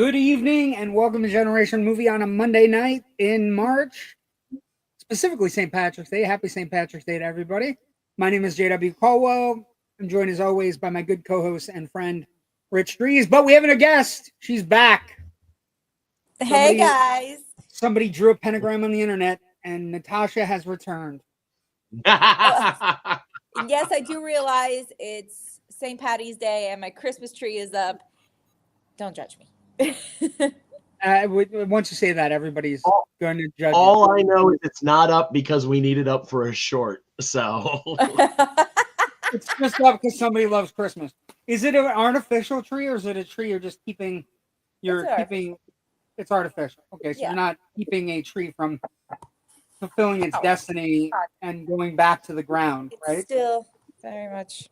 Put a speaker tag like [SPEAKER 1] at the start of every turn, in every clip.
[SPEAKER 1] Good evening and welcome to Generation Movie on a Monday night in March, specifically St. Patrick's Day. Happy St. Patrick's Day to everybody. My name is JW Colwell. I'm joined as always by my good co-host and friend, Rich Drees. But we have a guest. She's back.
[SPEAKER 2] Hey, guys.
[SPEAKER 1] Somebody drew a pentagram on the internet and Natasha has returned.
[SPEAKER 2] Yes, I do realize it's St. Patty's Day and my Christmas tree is up. Don't judge me.
[SPEAKER 1] Once you say that, everybody's going to judge
[SPEAKER 3] all
[SPEAKER 1] you.
[SPEAKER 3] I know is it's not up because we need it up for a short. So
[SPEAKER 1] it's just up because somebody loves Christmas. Is it an artificial tree or is it a tree you're just keeping? It's artificial. Okay, so You're not keeping a tree from fulfilling its destiny and going back to the ground, right?
[SPEAKER 2] It's still very much.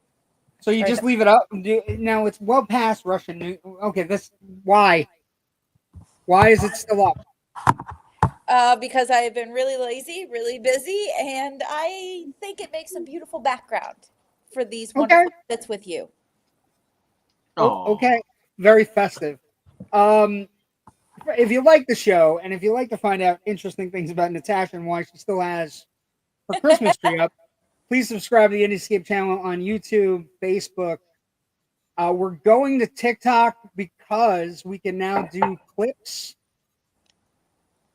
[SPEAKER 1] So you just leave it up. Now it's well past Russian news. Okay, why? Why is it still up?
[SPEAKER 2] Because I have been really lazy, really busy, and I think it makes a beautiful background for these wonderful bits with you.
[SPEAKER 1] Oh, okay, very festive. If you like the show and if you like to find out interesting things about Natasha and why she still has her Christmas tree up, please subscribe to the Indiescape channel on YouTube, Facebook. We're going to TikTok because we can now do clips.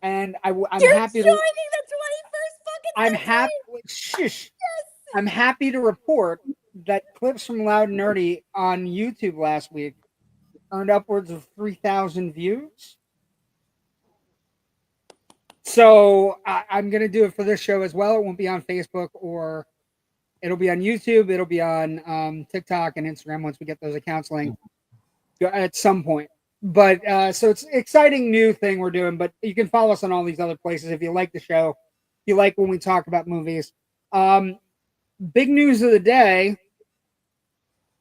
[SPEAKER 1] And I'm happy to.
[SPEAKER 2] You're joining the 21st fucking century.
[SPEAKER 1] Yes. I'm happy to report that clips from Loud and Nerdy on YouTube last week earned upwards of 3,000 views. So I'm going to do it for this show as well. It won't be on Facebook or it'll be on YouTube. It'll be on TikTok and Instagram once we get those accounts linked at some point. But so it's an exciting new thing we're doing. But you can follow us on all these other places if you like the show. If you like when we talk about movies. Big news of the day.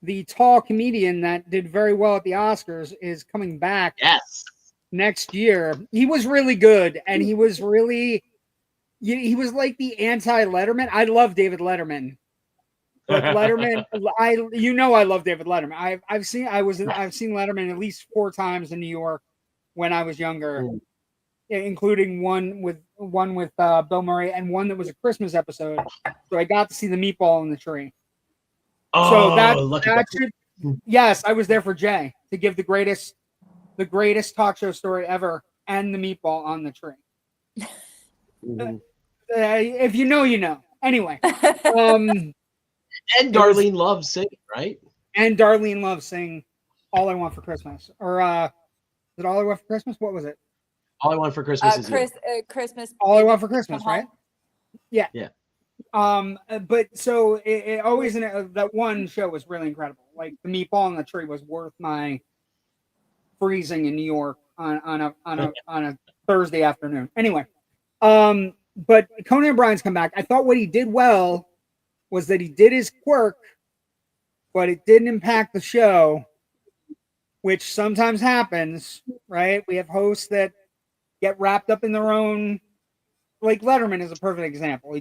[SPEAKER 1] The tall comedian that did very well at the Oscars is coming back.
[SPEAKER 3] Yes.
[SPEAKER 1] Next year. He was really good. And he was like the anti-Letterman. I love David Letterman. But Letterman, I love David Letterman. I've seen Letterman at least 4 times in New York when I was younger, including one with Bill Murray and one that was a Christmas episode. So I got to see the meatball in the tree.
[SPEAKER 3] Oh,
[SPEAKER 1] so yes, I was there for Jay to give the greatest talk show story ever and the meatball on the tree. If you know, you know. Anyway.
[SPEAKER 3] And Darlene loves singing, right?
[SPEAKER 1] And Darlene loves singing All I Want for Christmas. Or is it All I Want for Christmas? What was it?
[SPEAKER 3] All I Want for Christmas is
[SPEAKER 2] Christmas.
[SPEAKER 1] All I Want for Christmas, right? Yeah.
[SPEAKER 3] Yeah.
[SPEAKER 1] But so it always that one show was really incredible. Like the meatball on the tree was worth my freezing in New York on a Thursday afternoon. Anyway, but Conan O'Brien's come back. I thought what he did well was that he did his quirk, but it didn't impact the show, which sometimes happens, right? We have hosts that get wrapped up in their own, like Letterman is a perfect example. He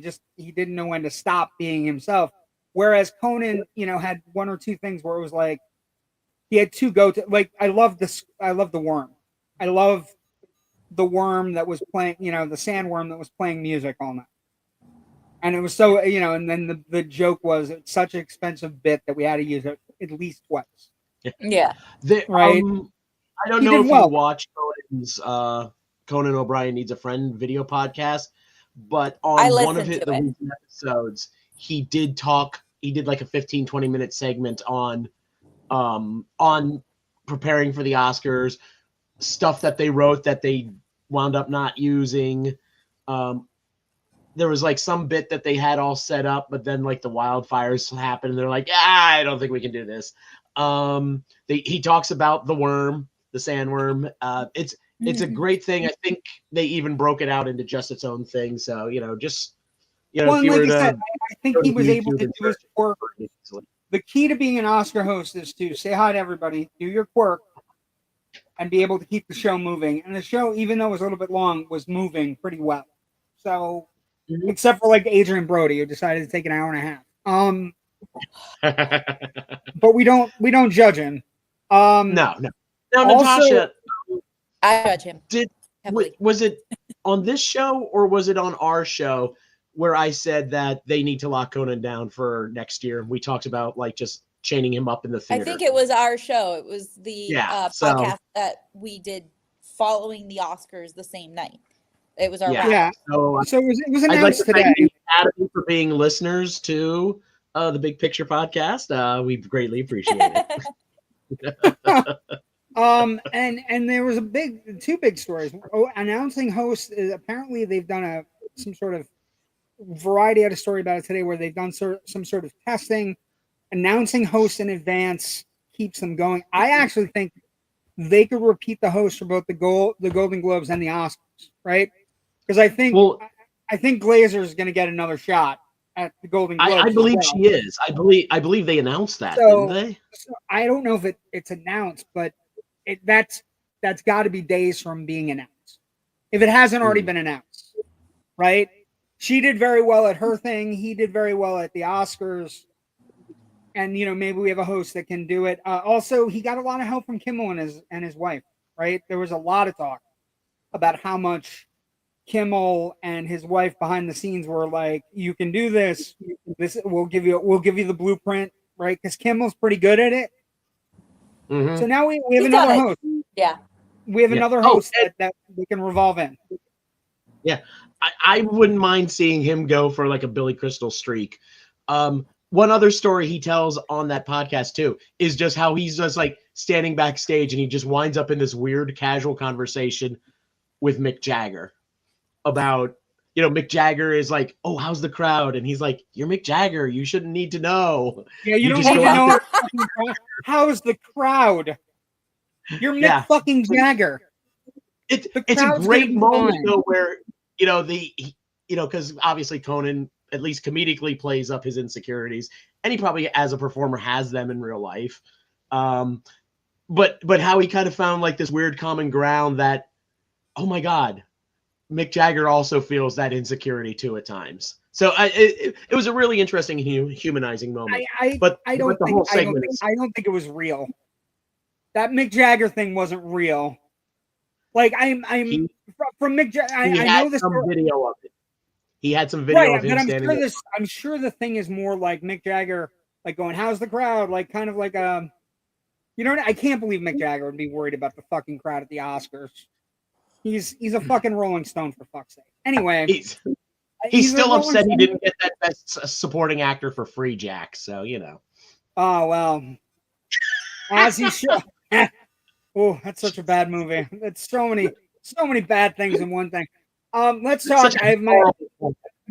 [SPEAKER 1] didn't know when to stop being himself. Whereas Conan, had 1 or 2 things where it was like, he had 2 go-to, like, I love the worm. I love the worm that was playing, the sandworm that was playing music all night. And it was so, and then the joke was it's such an expensive bit that we had to use it at least twice.
[SPEAKER 2] Yeah.
[SPEAKER 1] Right.
[SPEAKER 3] I don't know if you watched Conan's Conan O'Brien Needs a Friend video podcast, but on one of the recent episodes, he did like a 15-20 minute segment on preparing for the Oscars, stuff that they wrote that they wound up not using. There was like some bit that they had all set up, but then like the wildfires happened and they're like, I don't think we can do this. He talks about the worm, the sandworm. It's a great thing. I think they even broke it out into just its own thing. So,
[SPEAKER 1] well,
[SPEAKER 3] if you were
[SPEAKER 1] I think he was able to do his quirk. The key to being an Oscar host is to say hi to everybody, do your quirk, and be able to keep the show moving. And the show, even though it was a little bit long, was moving pretty well. So, except for like Adrian Brody, who decided to take an hour and a half. But we don't judge him.
[SPEAKER 3] No. Now, Natasha,
[SPEAKER 2] I judge him. heavily.
[SPEAKER 3] Was it on this show or was it on our show where I said that they need to lock Conan down for next year? We talked about like just chaining him up in the theater.
[SPEAKER 2] I think it was our show. It was the
[SPEAKER 3] so,
[SPEAKER 2] podcast that we did following the Oscars the same night. It was our
[SPEAKER 1] yeah. So it was announced
[SPEAKER 3] I'd like to
[SPEAKER 1] today.
[SPEAKER 3] thank the Academy for being listeners to the Big Picture podcast. We greatly appreciate it.
[SPEAKER 1] And there was two big stories. Announcing hosts, apparently they've done some sort of variety. I had a story about it today where they've done some sort of testing. Announcing hosts in advance keeps them going. I actually think they could repeat the host for both the Golden Globes and the Oscars, right? Because I think Glazer is going to get another shot at the Golden Globes.
[SPEAKER 3] I believe she is. I believe they announced that, didn't they?
[SPEAKER 1] So I don't know if it's announced, but that's got to be days from being announced. If it hasn't already been announced, right? She did very well at her thing. He did very well at the Oscars. And, maybe we have a host that can do it. Also, he got a lot of help from Kimmel and his wife, right? There was a lot of talk about how much Kimmel and his wife behind the scenes were like, you can do this. We'll give you the blueprint, right? Because Kimmel's pretty good at it. Mm-hmm. So now we have another host.
[SPEAKER 2] Yeah.
[SPEAKER 1] We have another host that we can revolve in.
[SPEAKER 3] Yeah. I wouldn't mind seeing him go for like a Billy Crystal streak. One other story he tells on that podcast too is just how he's just like standing backstage and he just winds up in this weird casual conversation with Mick Jagger about, Mick Jagger is like, oh, how's the crowd? And he's like, you're Mick Jagger. You shouldn't need to know.
[SPEAKER 1] Yeah, you don't need to know. How's the crowd? You're Mick fucking Jagger.
[SPEAKER 3] It's a great moment though where, because obviously Conan at least comedically plays up his insecurities, and he probably as a performer has them in real life. But how he kind of found like this weird common ground that, oh my God, Mick Jagger also feels that insecurity too at times. So it was a really interesting humanizing moment. I don't think it was real. That Mick Jagger thing wasn't real. Like from Mick Jagger, I know this video of it. He had some video of him standing there.
[SPEAKER 1] I'm sure the thing is more like Mick Jagger, like going, how's the crowd? Like kind of like I can't believe Mick Jagger would be worried about the fucking crowd at the Oscars. He's a fucking Rolling Stone for fuck's sake. Anyway,
[SPEAKER 3] he's still upset he didn't get that Best Supporting Actor for free, Jack. So
[SPEAKER 1] Oh well, as he should. Oh, that's such a bad movie. It's so many bad things in one thing. Let's talk.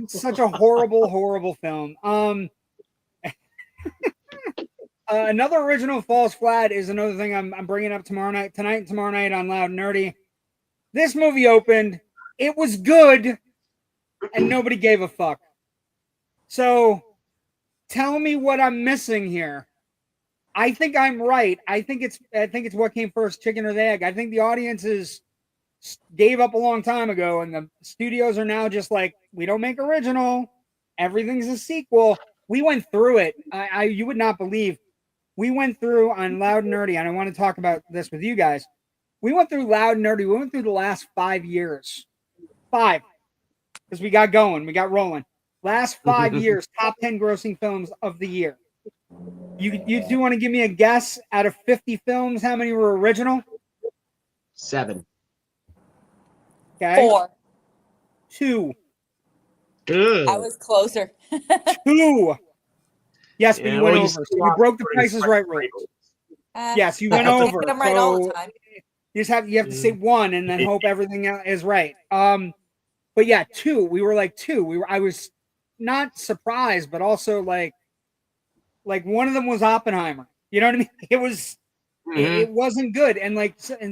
[SPEAKER 1] Such a horrible film. Another original false flag is another thing I'm bringing up tonight and tomorrow night on Loud and Nerdy. This movie opened. It was good, and nobody gave a fuck. So, tell me what I'm missing here. I think I'm right. I think it's what came first, chicken or the egg. I think the audiences gave up a long time ago, and the studios are now just like, we don't make original. Everything's a sequel. We went through it. You would not believe. We went through on Loud and Nerdy, and I want to talk about this with you guys. We went through Loud and Nerdy. We went through the last 5 years. 5. Because we got going. We got rolling. Last 5 years, top 10 grossing films of the year. You two want to give me a guess out of 50 films, how many were original?
[SPEAKER 3] 7.
[SPEAKER 1] Okay.
[SPEAKER 2] 4.
[SPEAKER 1] 2.
[SPEAKER 2] I was closer.
[SPEAKER 1] 2. Yes, but you went over. So you broke the Price is Right rules. Yes, you went over.
[SPEAKER 2] I'm right all the time.
[SPEAKER 1] You have to say 1 and then hope everything is right. But yeah, 2. We were like 2. I was not surprised, but also like one of them was Oppenheimer. You know what I mean? It was it wasn't good. And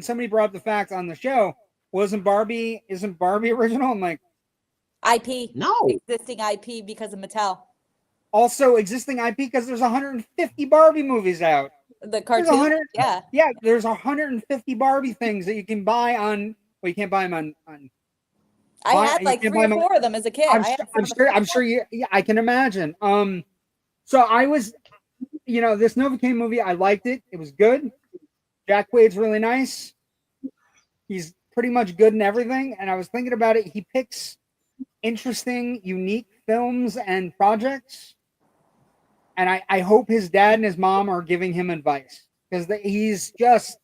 [SPEAKER 1] somebody brought up the fact on the show, isn't Barbie original? I'm like,
[SPEAKER 2] IP.
[SPEAKER 3] No.
[SPEAKER 2] Existing IP because of Mattel.
[SPEAKER 1] Also existing IP because there's 150 Barbie movies out.
[SPEAKER 2] The cartoon? Yeah.
[SPEAKER 1] Yeah, there's 150 Barbie things that you can buy on. Well, you can't buy them on.
[SPEAKER 2] I had like 3 or 4 of them as a kid.
[SPEAKER 1] I'm sure you. Yeah, I can imagine. So I was, this Novocaine movie. I liked it. It was good. Jack Quaid's really nice. He's pretty much good in everything. And I was thinking about it. He picks interesting, unique films and projects. And I hope his dad and his mom are giving him advice because he's just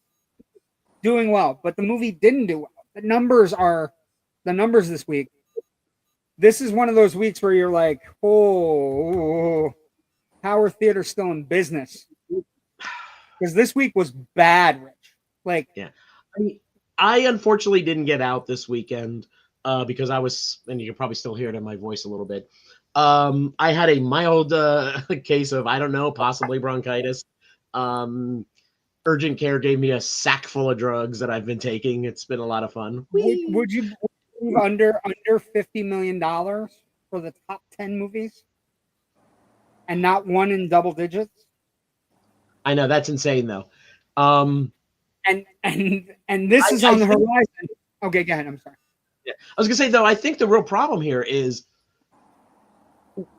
[SPEAKER 1] doing well. But the movie didn't do well. The numbers this week. This is one of those weeks where you're like, oh, how are theaters still in business? Because this week was bad, Rich. Like,
[SPEAKER 3] yeah. I unfortunately didn't get out this weekend because I was, and you can probably still hear it in my voice a little bit. I had a mild case of, I don't know, possibly bronchitis. Urgent care gave me a sack full of drugs that I've been taking. It's been a lot of fun.
[SPEAKER 1] Would you move under $50 million for the top 10 movies and not one in double digits?
[SPEAKER 3] I know, that's insane though.
[SPEAKER 1] And this is on the horizon. Okay, go ahead. I'm sorry.
[SPEAKER 3] Yeah. I was gonna say though, I think the real problem here is,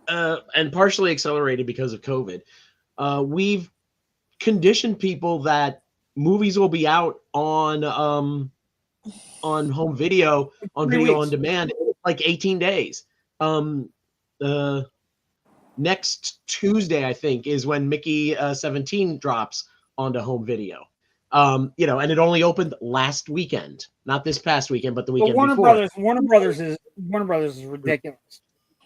[SPEAKER 3] and partially accelerated because of COVID, we've conditioned people that movies will be out on home video, on video on demand, in like 18 days. Next Tuesday, I think, is when Mickey 17 drops onto home video. And it only opened last weekend, not this past weekend, but the weekend before.
[SPEAKER 1] Warner Brothers is ridiculous.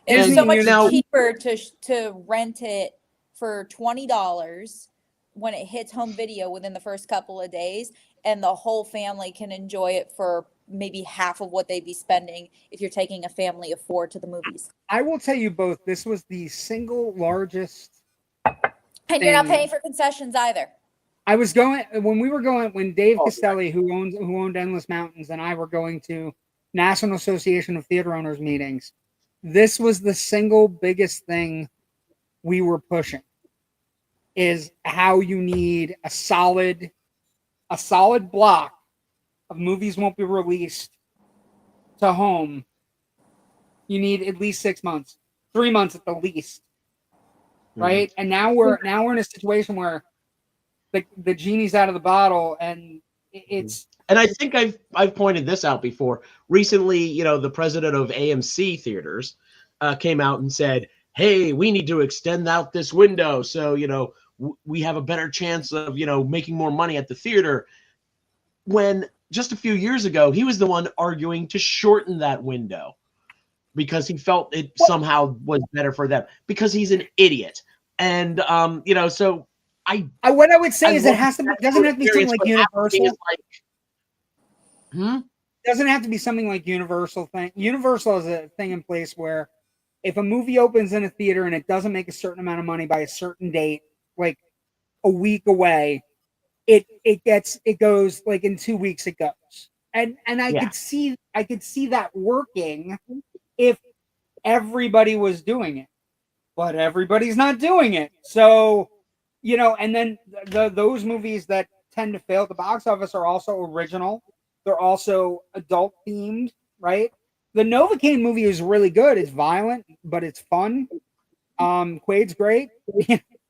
[SPEAKER 2] It's so much cheaper to rent it for $20 when it hits home video within the first couple of days, and the whole family can enjoy it for maybe half of what they'd be spending if you're taking a family of 4 to the movies.
[SPEAKER 1] I will tell you both, this was the single largest
[SPEAKER 2] and you're not paying for concessions either.
[SPEAKER 1] I was going when Dave Castelli, who owned Endless Mountains, and I were going to National Association of Theater Owners meetings. This was the single biggest thing we were pushing, is how you need a solid block of movies won't be released to home. You need at least 6 months, 3 months at the least, right? Mm-hmm. And now we're in a situation where the genie's out of the bottle, and it's.
[SPEAKER 3] And I think I've pointed this out before. Recently, the president of AMC Theaters came out and said, "Hey, we need to extend out this window so we have a better chance of making more money at the theater." When just a few years ago, he was the one arguing to shorten that window because he felt it somehow was better for them, because he's an idiot. And so
[SPEAKER 1] what I would say is it doesn't have to be something like Universal. Doesn't have to be something like Universal thing. Universal is a thing in place where if a movie opens in a theater and it doesn't make a certain amount of money by a certain date, like a week away, it goes like in 2 weeks it goes. And I could see that working if everybody was doing it. But everybody's not doing it. So, and then those movies that tend to fail at the box office are also original. They're also adult themed, right? The Novocaine movie is really good. It's violent, but it's fun. Quaid's great.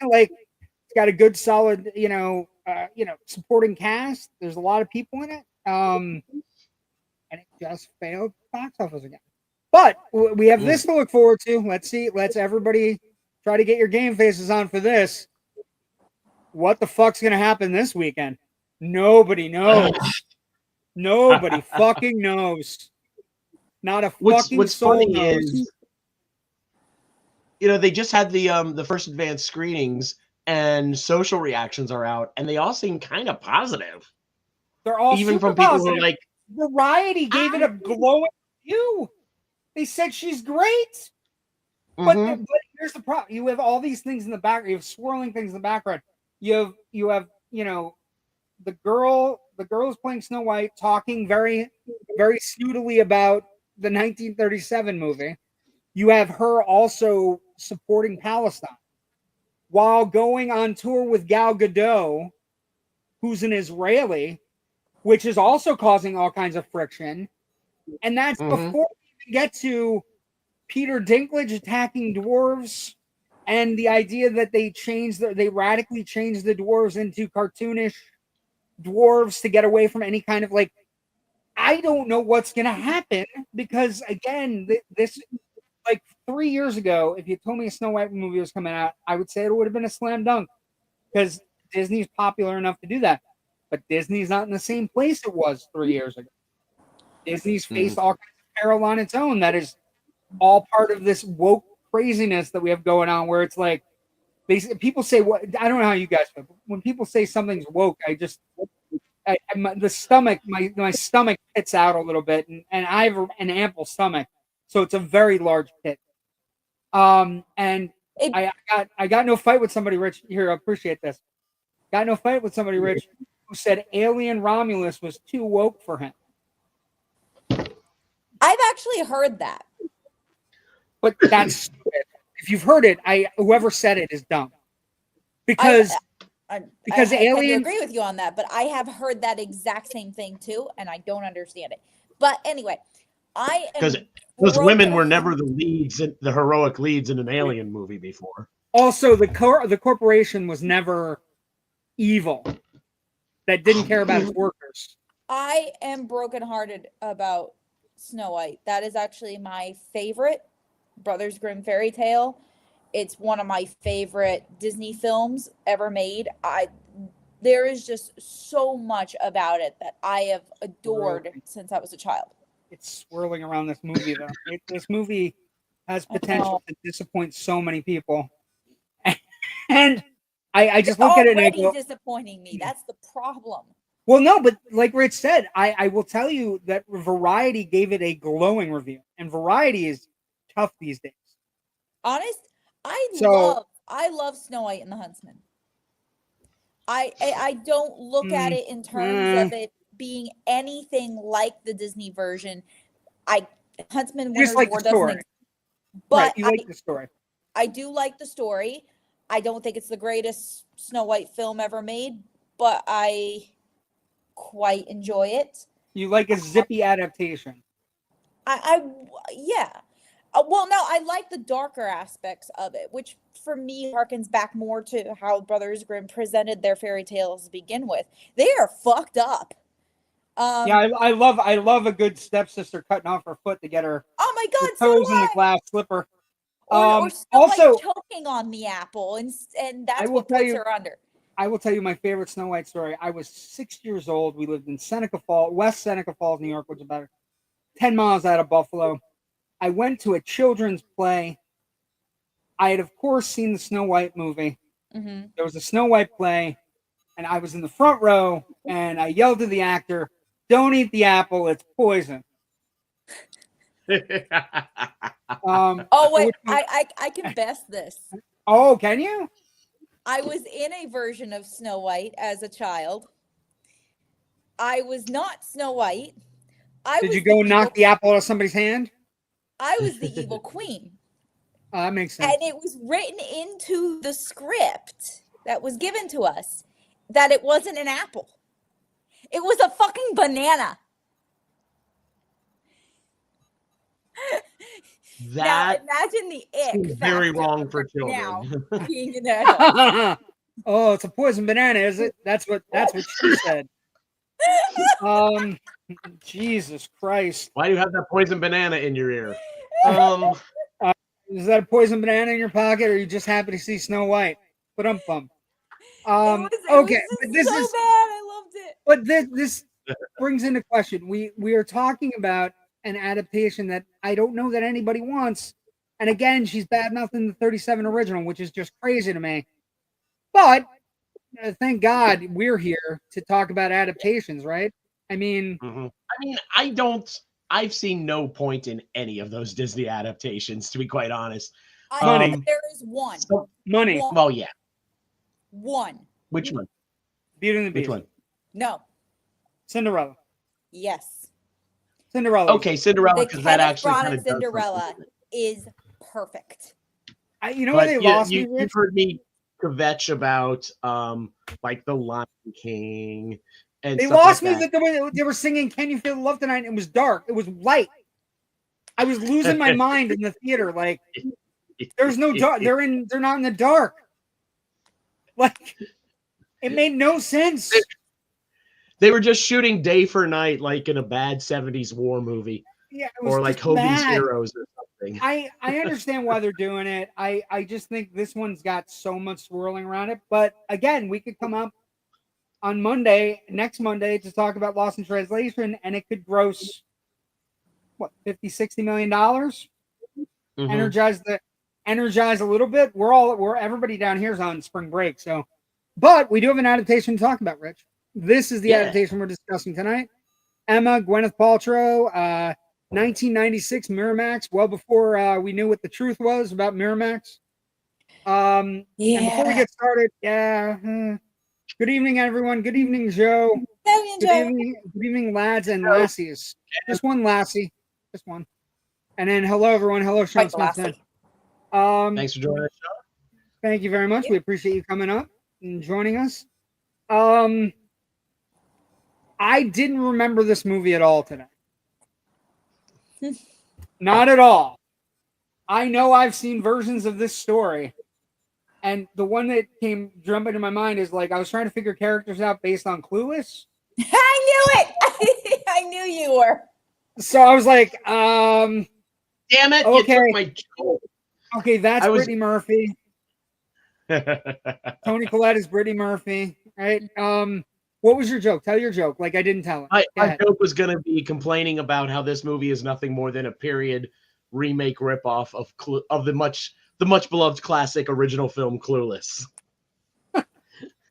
[SPEAKER 1] Like, it's got a good, solid, supporting cast. There's a lot of people in it. And it just failed box office again. But we have this to look forward to. Let's see. Let's everybody try to get your game faces on for this. What the fuck's going to happen this weekend? Nobody knows. Nobody fucking knows. Not a fucking soul knows. Funny is,
[SPEAKER 3] they just had the first advanced screenings, and social reactions are out, and they all seem kind of positive.
[SPEAKER 1] They're all
[SPEAKER 3] even from people
[SPEAKER 1] positive.
[SPEAKER 3] Who are like,
[SPEAKER 1] Variety gave it a glowing review. They said she's great. But here's the problem: you have all these things in the background. You have swirling things in the background. You have the girl who's playing Snow White talking very, very snootily about the 1937 movie. You have her also supporting Palestine while going on tour with Gal Gadot, who's an Israeli, which is also causing all kinds of friction. And that's before we get to Peter Dinklage attacking dwarves and the idea that they radically changed the dwarves into cartoonish dwarves to get away from any kind of I don't know what's going to happen because, again, this like 3 years ago, if you told me a Snow White movie was coming out, I would say it would have been a slam dunk because Disney's popular enough to do that. But Disney's not in the same place it was 3 years ago. Disney's faced all kinds of peril on its own. That is all part of this woke craziness that we have going on, where it's like people say, "What?" I don't know how you guys feel. But when people say something's woke, my stomach pits out a little bit, and I have an ample stomach, so it's a very large pit. I got no fight with somebody, Rich. Here, I appreciate this. Got no fight with somebody, Rich, who said Alien Romulus was too woke for him.
[SPEAKER 2] I've actually heard that.
[SPEAKER 1] But that's stupid. If you've heard it, whoever said it is dumb. Because
[SPEAKER 2] I
[SPEAKER 1] Alien,
[SPEAKER 2] agree with you on that, but I have heard that exact same thing too, and I don't understand it. But anyway,
[SPEAKER 3] because women were never the leads, the heroic leads in an Alien movie before.
[SPEAKER 1] Also, the corporation was never evil. That didn't care about its workers.
[SPEAKER 2] I am brokenhearted about Snow White. That is actually my favorite Brothers Grimm fairy tale. It's one of my favorite Disney films ever made. There is just so much about it that I have adored since I was a child.
[SPEAKER 1] It's swirling around this movie, though. This movie has potential to disappoint so many people. And I just look at it and I go,
[SPEAKER 2] disappointing me. That's the problem.
[SPEAKER 1] Well, no, but like Rich said, I will tell you that Variety gave it a glowing review, and Variety is tough these days.
[SPEAKER 2] Honest, I love Snow White and the Huntsman. I don't look at it in terms of it being anything like the Disney version. Huntsman Winter's
[SPEAKER 1] like
[SPEAKER 2] War
[SPEAKER 1] the story.
[SPEAKER 2] doesn't, but
[SPEAKER 1] right, you like the story.
[SPEAKER 2] I do like the story. I don't think it's the greatest Snow White film ever made, but I quite enjoy it.
[SPEAKER 1] You like a zippy adaptation.
[SPEAKER 2] Yeah. Well, no, I like the darker aspects of it, which for me harkens back more to how Brothers Grimm presented their fairy tales to begin with. They are fucked up.
[SPEAKER 1] Yeah, I love a good stepsister cutting off her foot to get her.
[SPEAKER 2] Oh my God,
[SPEAKER 1] toes in the glass slipper.
[SPEAKER 2] Or also choking on the apple, and that's what puts her under.
[SPEAKER 1] I will tell you my favorite Snow White story. I was 6 years old. We lived in West Seneca Falls, New York, which is about 10 miles out of Buffalo. I went to a children's play. I had, of course, seen the Snow White movie.
[SPEAKER 2] Mm-hmm.
[SPEAKER 1] There was a Snow White play, and I was in the front row, and I yelled to the actor, "Don't eat the apple, it's poison."
[SPEAKER 2] Oh, wait, I can best this.
[SPEAKER 1] Oh, can you?
[SPEAKER 2] I was in a version of Snow White as a child. I was not Snow White.
[SPEAKER 1] Did you go knock the apple out of somebody's hand?
[SPEAKER 2] I was the evil queen.
[SPEAKER 1] That makes sense.
[SPEAKER 2] And it was written into the script that was given to us that it wasn't an apple. It was a fucking banana. Now imagine the ick.
[SPEAKER 3] Very wrong for children.
[SPEAKER 2] Now being an adult.
[SPEAKER 1] Oh, it's a poison banana, is it? That's what she said. Jesus Christ!
[SPEAKER 3] Why do you have that poison banana in your ear?
[SPEAKER 1] Is that a poison banana in your pocket, or are you just happy to see Snow White? But okay,
[SPEAKER 2] but this is so bad. I loved it.
[SPEAKER 1] But this brings into question. We are talking about an adaptation that I don't know that anybody wants. And again, she's bad mouthing the 37 original, which is just crazy to me. But thank God we're here to talk about adaptations, right? I mean,
[SPEAKER 3] I've seen no point in any of those Disney adaptations, to be quite honest.
[SPEAKER 2] There is one.
[SPEAKER 1] Money.
[SPEAKER 2] One.
[SPEAKER 3] Well, yeah.
[SPEAKER 2] One.
[SPEAKER 3] Which one?
[SPEAKER 1] Beauty and the Beast.
[SPEAKER 3] Which one?
[SPEAKER 2] No.
[SPEAKER 1] Cinderella.
[SPEAKER 2] Yes.
[SPEAKER 1] Cinderella.
[SPEAKER 3] Okay, Cinderella, because that actually kind of
[SPEAKER 2] Cinderella is perfect.
[SPEAKER 1] You know what they lost me?
[SPEAKER 3] You've heard me kvetch about like the Lion King and
[SPEAKER 1] they
[SPEAKER 3] stuff
[SPEAKER 1] lost
[SPEAKER 3] like
[SPEAKER 1] me that they were singing "Can You Feel the Love Tonight?" It was dark. It was light. I was losing my mind in the theater. Like there's no dark. They're not in the dark. Like it made no sense.
[SPEAKER 3] They were just shooting day for night, like in a bad 70s war movie.
[SPEAKER 1] Yeah, it was
[SPEAKER 3] Or like
[SPEAKER 1] just
[SPEAKER 3] Hobie's
[SPEAKER 1] bad.
[SPEAKER 3] Heroes or something.
[SPEAKER 1] I understand why they're doing it. I just think this one's got so much swirling around it. But again, we could come up on next Monday, to talk about Lost in Translation, and it could gross what, 50-60 million dollars. Energize a little bit. We're everybody down here is on spring break, so but we do have an adaptation to talk about, Rich. This is the adaptation we're discussing tonight. Emma, Gwyneth Paltrow, 1996 Miramax, well before we knew what the truth was about Miramax. And before we get started, good evening, everyone. Good evening, Joe. Good evening, lads and lassies. Just one lassie, just one. And then hello, everyone. Hello, Sean Smith.
[SPEAKER 3] Thanks for joining us, Sean.
[SPEAKER 1] Thank you very much. We appreciate you coming up and joining us. I didn't remember this movie at all today. Not at all. I know I've seen versions of this story, and the one that came jumping to my mind is like I was trying to figure characters out based on Clueless.
[SPEAKER 2] I knew it. I knew you were.
[SPEAKER 1] So I was like,
[SPEAKER 3] damn it!
[SPEAKER 1] Okay,
[SPEAKER 3] you took my joke.
[SPEAKER 1] Okay, that's Brittany Murphy. Toni Collette is Brittany Murphy, right? What was your joke? Tell your joke. Like I didn't tell it.
[SPEAKER 3] My joke was going to be complaining about how this movie is nothing more than a period remake ripoff of the much beloved classic original film Clueless.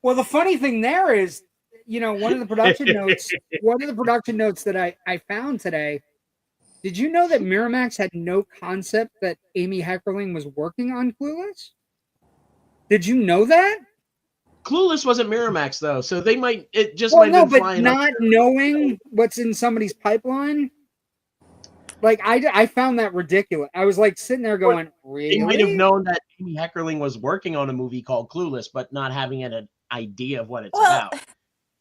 [SPEAKER 1] Well, the funny thing there is, one of the production notes that I found today. Did you know that Miramax had no concept that Amy Heckerling was working on Clueless? Did you know that?
[SPEAKER 3] Clueless wasn't Miramax though, so they might have been flying.
[SPEAKER 1] Not knowing what's in somebody's pipeline, like I found that ridiculous. I was like sitting there going, "Really?"
[SPEAKER 3] They might have known that Amy Heckerling was working on a movie called Clueless, but not having an idea of what it's about.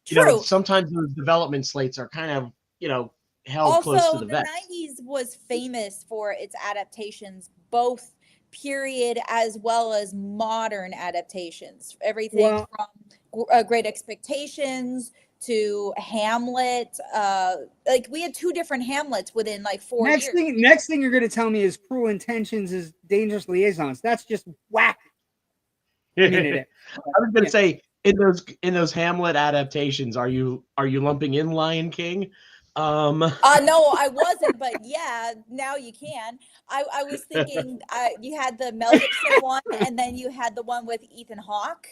[SPEAKER 2] True.
[SPEAKER 3] Sometimes those development slates are kind of held
[SPEAKER 2] also,
[SPEAKER 3] close to the vest.
[SPEAKER 2] 90s was famous for its adaptations, both period as well as modern adaptations. Everything from Great Expectations to Hamlet. Like we had 2 different Hamlets within like 4 years.
[SPEAKER 1] Next thing you're going to tell me is Cruel Intentions is Dangerous Liaisons. That's just whack.
[SPEAKER 3] I was going to say in those Hamlet adaptations, are you lumping in Lion King?
[SPEAKER 2] No, I wasn't, but yeah, now you can. I was thinking you had the Mel Gibson one, and then you had the one with Ethan Hawke.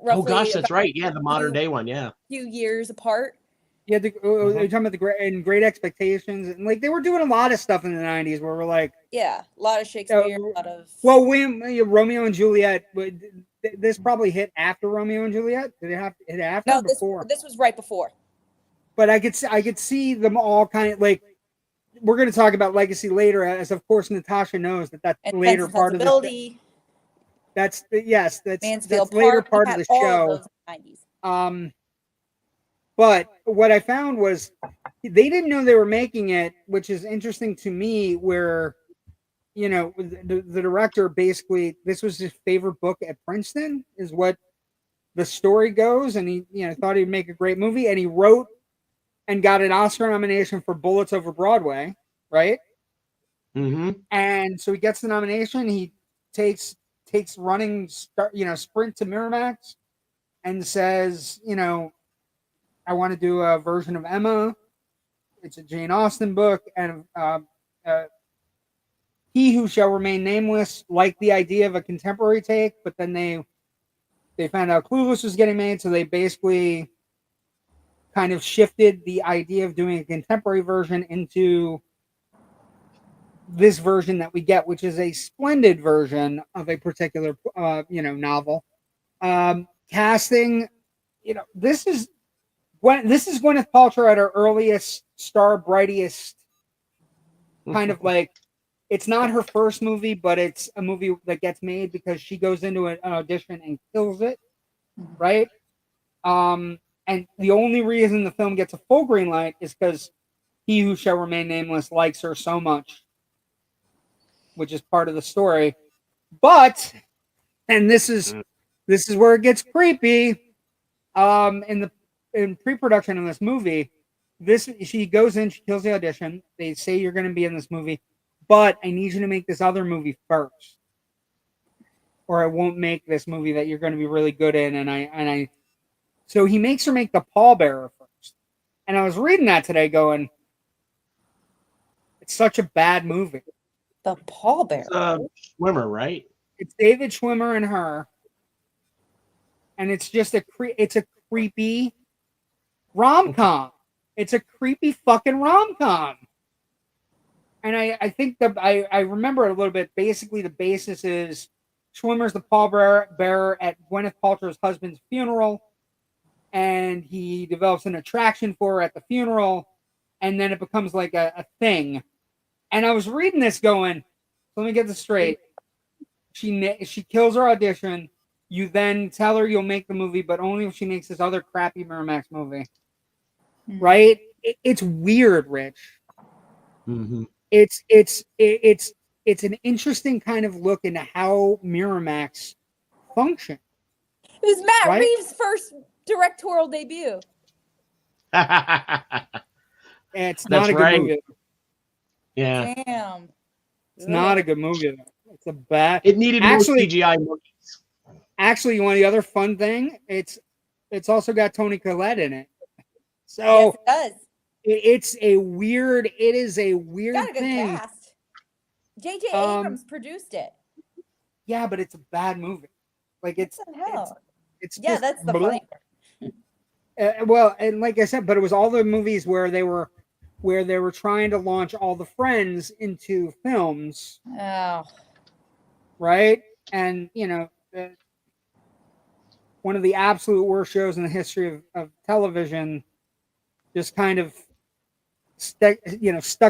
[SPEAKER 3] Oh gosh, that's right. Yeah, the modern day one. Yeah,
[SPEAKER 2] few years apart.
[SPEAKER 1] Yeah, you're talking about the Great Expectations, and like they were doing a lot of stuff in the 90s where we're like,
[SPEAKER 2] a lot of Shakespeare, a lot of
[SPEAKER 1] Romeo and Juliet. This probably hit after Romeo and Juliet. Did it have to hit after?
[SPEAKER 2] No,
[SPEAKER 1] or before?
[SPEAKER 2] This was right before.
[SPEAKER 1] But I could see them all kind of like. We're going to talk about legacy later, as of course Natasha knows that's
[SPEAKER 2] and
[SPEAKER 1] later part of the. That's later part of the show. 90s. But what I found was they didn't know they were making it, which is interesting to me. Where, the director basically this was his favorite book at Princeton, is what the story goes, and he thought he'd make a great movie, and he wrote and got an Oscar nomination for Bullets Over Broadway, right?
[SPEAKER 3] Mm-hmm.
[SPEAKER 1] And so he gets the nomination. He takes running, sprint to Miramax, and says, I want to do a version of Emma. It's a Jane Austen book, and He Who Shall Remain Nameless liked the idea of a contemporary take, but then they found out Clueless was getting made, so they basically kind of shifted the idea of doing a contemporary version into this version that we get, which is a splendid version of a particular, novel. Casting, this is Gwyneth Paltrow at her earliest, star brightest, kind of like, it's not her first movie, but it's a movie that gets made because she goes into an audition and kills it, right? And the only reason the film gets a full green light is because He Who Shall Remain Nameless likes her so much, which is part of the story. But, and this is where it gets creepy. In in pre-production of this movie, she goes in, she kills the audition. They say you're going to be in this movie, but I need you to make this other movie first, or I won't make this movie that you're going to be really good in. And so he makes her make The Pallbearer first. And I was reading that today, going, it's such a bad movie.
[SPEAKER 2] The Pallbearer.
[SPEAKER 3] It's a swimmer, right?
[SPEAKER 1] It's David Schwimmer and her, and it's just a creepy rom-com. It's a creepy fucking rom-com. And I think that I remember it a little bit. Basically, the basis is Schwimmer's the pallbearer at Gwyneth Paltrow's husband's funeral, and he develops an attraction for her at the funeral, and then it becomes like a thing. And I was reading this going, let me get this straight. She kills her audition. You then tell her you'll make the movie, but only if she makes this other crappy Miramax movie. Right? It's weird, Rich.
[SPEAKER 3] Mm-hmm.
[SPEAKER 1] It's an interesting kind of look into how Miramax function.
[SPEAKER 2] It was Matt
[SPEAKER 1] Right?
[SPEAKER 2] Reeves' first directorial debut.
[SPEAKER 1] It's not
[SPEAKER 3] That's
[SPEAKER 1] a good
[SPEAKER 3] right.
[SPEAKER 1] movie.
[SPEAKER 3] Yeah.
[SPEAKER 2] Damn.
[SPEAKER 1] It's not a good movie. It's a bad.
[SPEAKER 3] It needed more
[SPEAKER 1] Actually-
[SPEAKER 3] CGI monkeys.
[SPEAKER 1] Actually, you want the other fun thing? It's also got Toni Collette in it. So
[SPEAKER 2] Yes, it does.
[SPEAKER 1] it's a weird. It is a weird
[SPEAKER 2] Got a good
[SPEAKER 1] thing.
[SPEAKER 2] cast. J.J. Abrams produced it.
[SPEAKER 1] Yeah, but it's a bad movie. Like it's
[SPEAKER 2] What the hell?
[SPEAKER 1] it's
[SPEAKER 2] Yeah,
[SPEAKER 1] just
[SPEAKER 2] that's the
[SPEAKER 1] blah.
[SPEAKER 2] funny part.
[SPEAKER 1] Well, and like I said, but it was all the movies where they were trying to launch all the Friends into films,
[SPEAKER 2] Oh.
[SPEAKER 1] right? And one of the absolute worst shows in the history of television just kind of stuck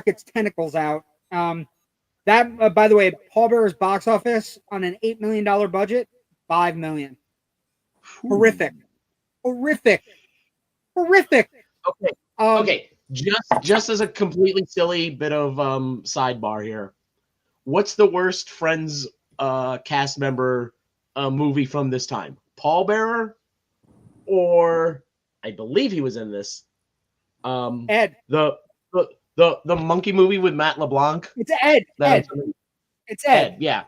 [SPEAKER 1] its tentacles out. That by the way, Pallbearer's box office on an $8 million budget, $5 million. Horrific.
[SPEAKER 3] Okay. Okay. Just as a completely silly bit of sidebar here, what's the worst Friends cast member movie from this time? Pallbearer, or I believe he was in this.
[SPEAKER 1] Ed.
[SPEAKER 3] The monkey movie with Matt LeBlanc.
[SPEAKER 1] It's Ed.
[SPEAKER 3] That
[SPEAKER 1] Ed. It's Ed.
[SPEAKER 3] Yeah.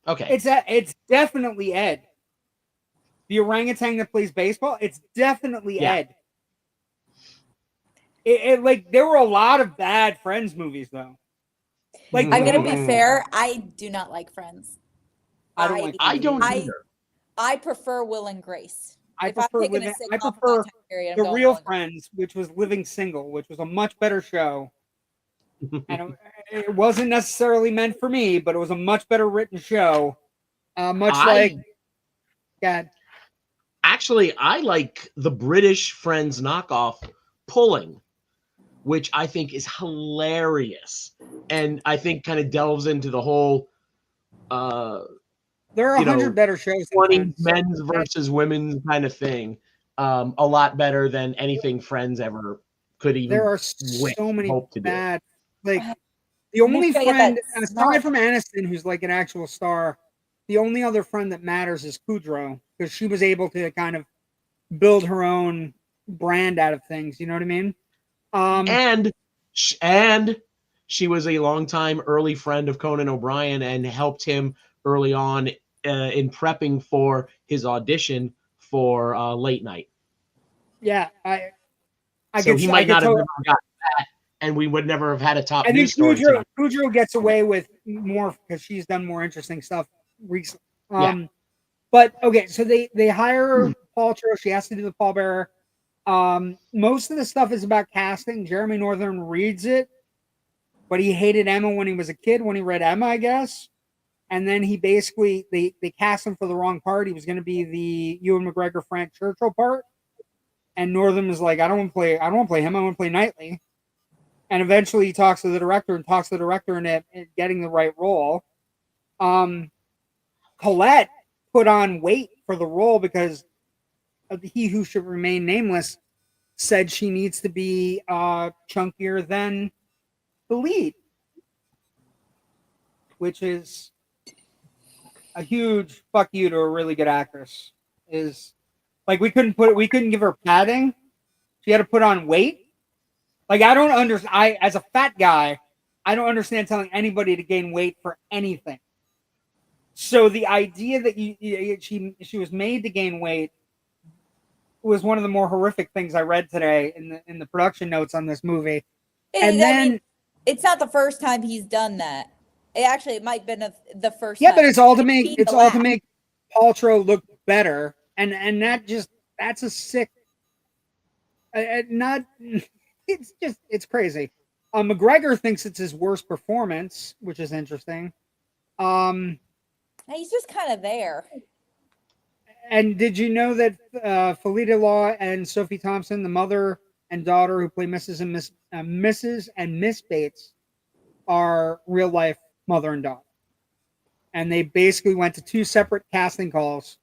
[SPEAKER 3] Okay.
[SPEAKER 1] It's definitely Ed. The orangutan that plays baseball. It's definitely Ed. Like there were a lot of bad Friends movies though. Like
[SPEAKER 2] I'm gonna be fair. I do not like Friends.
[SPEAKER 1] I don't like.
[SPEAKER 3] I don't either.
[SPEAKER 2] I prefer Will and Grace.
[SPEAKER 1] I
[SPEAKER 2] If I'm
[SPEAKER 1] prefer
[SPEAKER 2] picking a
[SPEAKER 1] I
[SPEAKER 2] sitcom for my
[SPEAKER 1] prefer
[SPEAKER 2] time period, I'm
[SPEAKER 1] The
[SPEAKER 2] going
[SPEAKER 1] Real
[SPEAKER 2] Will and Grace.
[SPEAKER 1] Friends, which was Living Single, which was a much better show. And it wasn't necessarily meant for me, but it was a much better written show. Like God.
[SPEAKER 3] Actually, I like the British Friends knockoff, Pulling, which I think is hilarious, and I think kind of delves into the whole
[SPEAKER 1] There are 100 better shows than
[SPEAKER 3] 20
[SPEAKER 1] Friends.
[SPEAKER 3] men's versus women's kind of thing. A lot better than anything Friends ever could even.
[SPEAKER 1] There are so many
[SPEAKER 3] hope to do.
[SPEAKER 1] bad. Like the only
[SPEAKER 2] gotta get
[SPEAKER 1] friend,
[SPEAKER 2] that
[SPEAKER 1] aside
[SPEAKER 2] snot.
[SPEAKER 1] from Aniston, who's like an actual star, the only other friend that matters is Kudrow, because she was able to kind of build her own brand out of things. You know what I mean?
[SPEAKER 3] And she was a longtime early friend of Conan O'Brien and helped him early on in prepping for his audition for Late Night.
[SPEAKER 1] Yeah, I
[SPEAKER 3] So
[SPEAKER 1] could,
[SPEAKER 3] he
[SPEAKER 1] I
[SPEAKER 3] might
[SPEAKER 1] could
[SPEAKER 3] not have
[SPEAKER 1] totally-
[SPEAKER 3] never gotten that, and we would never have had a top
[SPEAKER 1] I think
[SPEAKER 3] news story.
[SPEAKER 1] Kudrow gets away with more because she's done more interesting stuff recently. But okay, so they hire Paltrow. She has to do the Pallbearer. Most of the stuff is about casting. Jeremy Northam reads it, but he hated Emma when he was a kid. When he read Emma, I guess, and then he basically they cast him for the wrong part. He was going to be the Ewan McGregor Frank Churchill part, and Northam is like, I don't want to play him. I want to play Knightley. And eventually he talks to the director into getting the right role. Collette put on weight for the role because He Who Should Remain Nameless said she needs to be chunkier than the lead, which is a huge fuck you to a really good actress. Is Like we couldn't give her padding. She had to put on weight. Like I don't understand. As a fat guy, I don't understand telling anybody to gain weight for anything. So the idea that she was made to gain weight was one of the more horrific things I read today in the production notes on this movie. And then
[SPEAKER 2] it's not the first time he's done that. It might have been the first.
[SPEAKER 1] Yeah,
[SPEAKER 2] time.
[SPEAKER 1] but it's all to make Paltrow look better, and that's a sick. It's crazy. McGregor thinks it's his worst performance, which is interesting.
[SPEAKER 2] He's just kind of there.
[SPEAKER 1] And did you know that Felita Law and Sophie Thompson, the mother and daughter who play Mrs. and Miss Bates, are real life mother and daughter? And they basically went to 2 separate casting calls,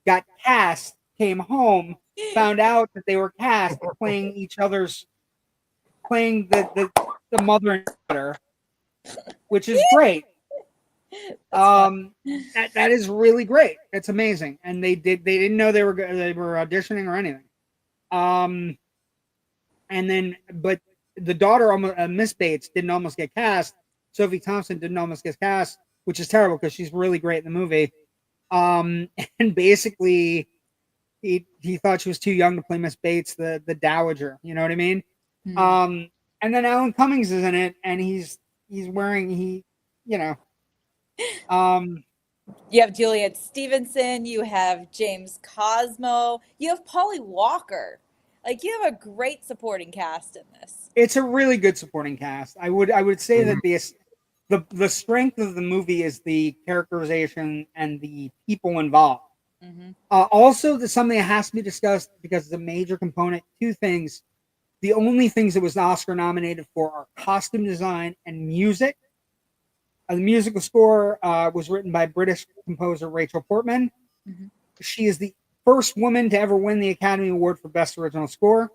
[SPEAKER 1] got cast, came home, found out that they were cast playing the mother and daughter, which is great. That is really great. It's amazing. And they didn't know they were auditioning or anything. And then, but the daughter, Miss Bates, didn't almost get cast. Sophie Thompson didn't almost get cast, which is terrible because she's really great in the movie. And basically, he thought she was too young to play Miss Bates, the dowager. You know what I mean? Mm-hmm. And then Alan Cummings is in it, and he's wearing you
[SPEAKER 2] have Juliet Stevenson, you have James Cosmo, you have Polly Walker. Like, you have a great supporting cast in this.
[SPEAKER 1] It's a really good supporting cast. I would say that the strength of the movie is the characterization and the people involved. Mm-hmm. Also, something that has to be discussed because it's a major component. 2 things. The only things that was Oscar nominated for are costume design and music. The musical score was written by British composer Rachel Portman. Mm-hmm. She is the first woman to ever win the Academy Award for Best Original Score.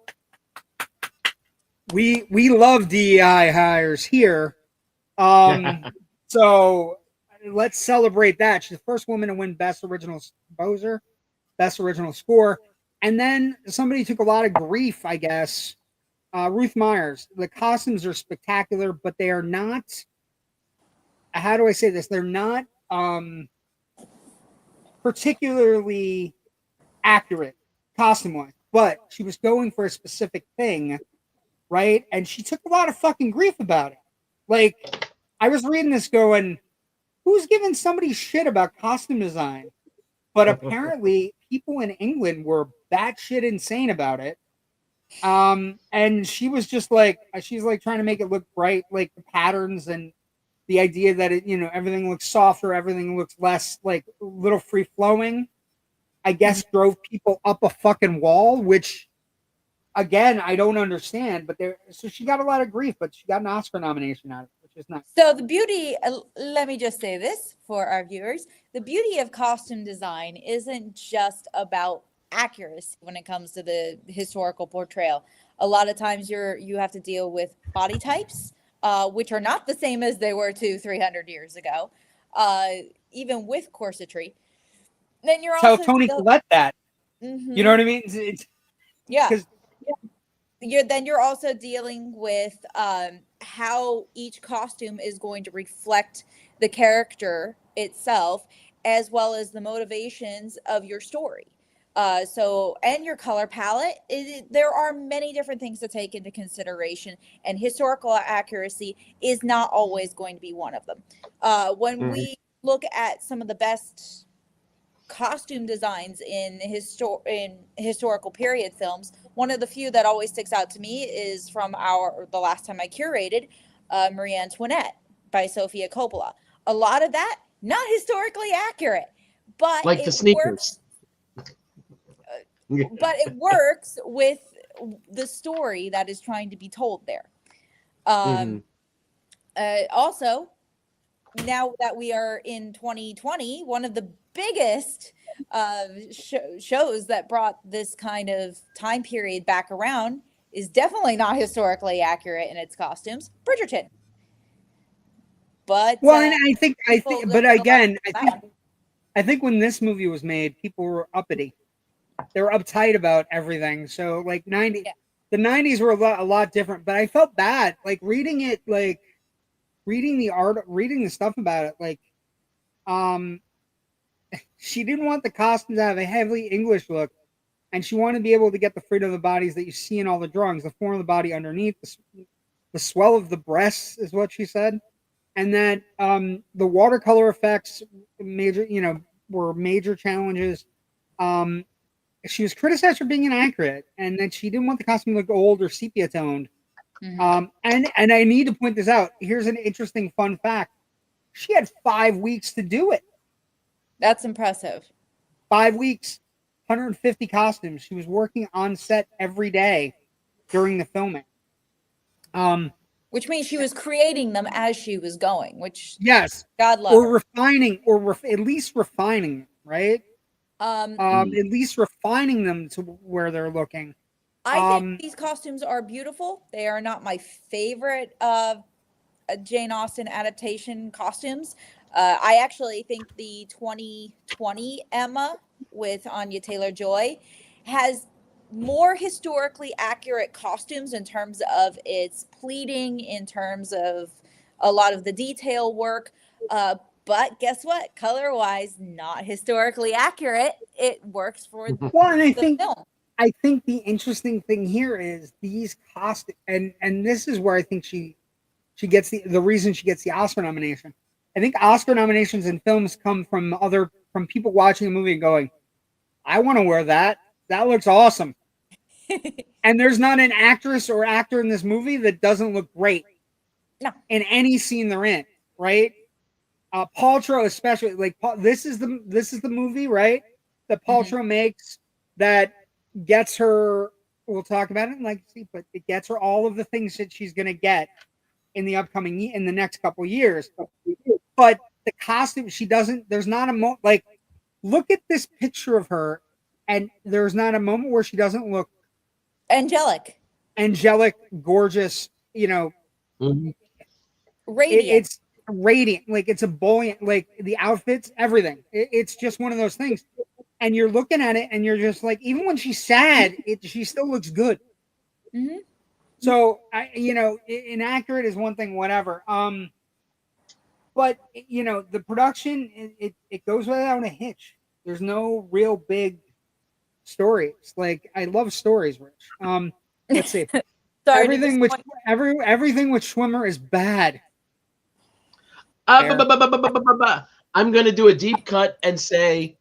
[SPEAKER 1] We love DEI hires here. So let's celebrate that. She's the first woman to win Best Original Composer, Best Original Score. And then somebody took a lot of grief, I guess. Ruth Myers. The costumes are spectacular, but they are not. How do I say this? They're not particularly accurate costume-wise, but she was going for a specific thing, right? And she took a lot of fucking grief about it. Like, I was reading this going, who's giving somebody shit about costume design? But apparently people in England were batshit insane about it. And she was just like, she's like trying to make it look bright, like the patterns and the idea that it, everything looks softer, everything looks less like a little free flowing, I guess drove people up a fucking wall, which again, I don't understand, but so she got a lot of grief, but she got an Oscar nomination out of it, which is nice.
[SPEAKER 2] So the beauty, let me just say this for our viewers, the beauty of costume design isn't just about accuracy when it comes to the historical portrayal. A lot of times you have to deal with body types, which are not the same as they were 200-300 years ago, even with corsetry. Then you're also
[SPEAKER 1] Toni Collette that. Mm-hmm. You know what I mean?
[SPEAKER 2] You're also dealing with how each costume is going to reflect the character itself, as well as the motivations of your story. And your color palette. There are many different things to take into consideration, and historical accuracy is not always going to be one of them. When we look at some of the best costume designs in historical period films, one of the few that always sticks out to me is from the last time I curated, Marie Antoinette by Sofia Coppola. A lot of that not historically accurate, but
[SPEAKER 3] like the sneakers.
[SPEAKER 2] But it works with the story that is trying to be told there. Also, now that we are in 2020, one of the biggest shows that brought this kind of time period back around is definitely not historically accurate in its costumes, Bridgerton. But
[SPEAKER 1] and I think, but again, I think when this movie was made, people were uppity. they were uptight about everything. So like the 90s were a lot different, but I felt bad like reading it, like reading the stuff about it. Like, she didn't want the costumes to have a heavily English look, and she wanted to be able to get the freedom of the bodies that you see in all the drawings, the form of the body underneath, the swell of the breasts is what she said, and that the watercolor effects were major challenges. She was criticized for being inaccurate, and that she didn't want the costume to look old or sepia toned. And I need to point this out. Here's an interesting fun fact: she had 5 weeks to do it.
[SPEAKER 2] That's impressive.
[SPEAKER 1] 5 weeks, 150 costumes. She was working on set every day during the filming.
[SPEAKER 2] Which means she was creating them as she was going, which
[SPEAKER 1] yes,
[SPEAKER 2] God love
[SPEAKER 1] or
[SPEAKER 2] her.
[SPEAKER 1] refining, or at least refining them, right? At least refining them to where they're looking.
[SPEAKER 2] I think these costumes are beautiful. They are not my favorite Jane Austen adaptation costumes. I actually think the 2020 Emma with Anya Taylor-Joy has more historically accurate costumes in terms of its pleating, in terms of a lot of the detail work. But guess what? Color-wise, not historically accurate. It works for
[SPEAKER 1] well, and
[SPEAKER 2] film.
[SPEAKER 1] I think the interesting thing here is these costumes, and this is where I think she gets the reason she gets the Oscar nomination. I think Oscar nominations in films come from people watching a movie and going, I want to wear that. That looks awesome. And there's not an actress or actor in this movie that doesn't look great.
[SPEAKER 2] No.
[SPEAKER 1] In any scene they're in, right? Paltrow especially, like this is the movie, right? That Paltrow makes that gets her. We'll talk about it in Legacy, but it gets her all of the things that she's going to get in the next couple years. But the costume, she doesn't. There's not a like. Look at this picture of her, and there's not a moment where she doesn't look
[SPEAKER 2] angelic,
[SPEAKER 1] gorgeous.
[SPEAKER 2] Radiant.
[SPEAKER 1] It's radiant, like it's a buoyant, like the outfits, everything. It's just one of those things, and you're looking at it, and you're just like, even when she's sad, she still looks good. So inaccurate is one thing, whatever. But the production, it goes without a hitch. There's no real big stories. Like, I love stories, Rich. Let's see.
[SPEAKER 2] Sorry,
[SPEAKER 1] everything with Schwimmer is bad.
[SPEAKER 3] I'm gonna do a deep cut and say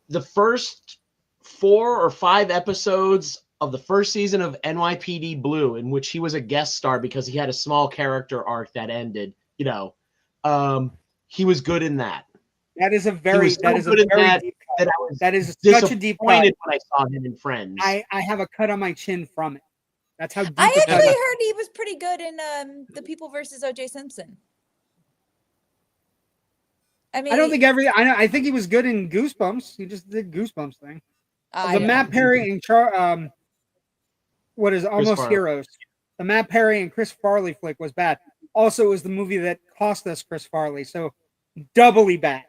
[SPEAKER 3] the first 4 or 5 episodes of the first season of NYPD Blue, in which he was a guest star because he had a small character arc that ended. He was good in that.
[SPEAKER 1] That is a very deep cut. That is such a deep cut.
[SPEAKER 3] When I saw him in Friends,
[SPEAKER 1] I have a cut on my chin from it. That's how deep.
[SPEAKER 2] I actually heard he was pretty good in The People versus O.J. Simpson. I mean,
[SPEAKER 1] I don't think I think he was good in Goosebumps. He just did Goosebumps thing. The Matt Perry and what is Almost Heroes. The Matt Perry and Chris Farley flick was bad. Also, it was the movie that cost us Chris Farley, so doubly bad.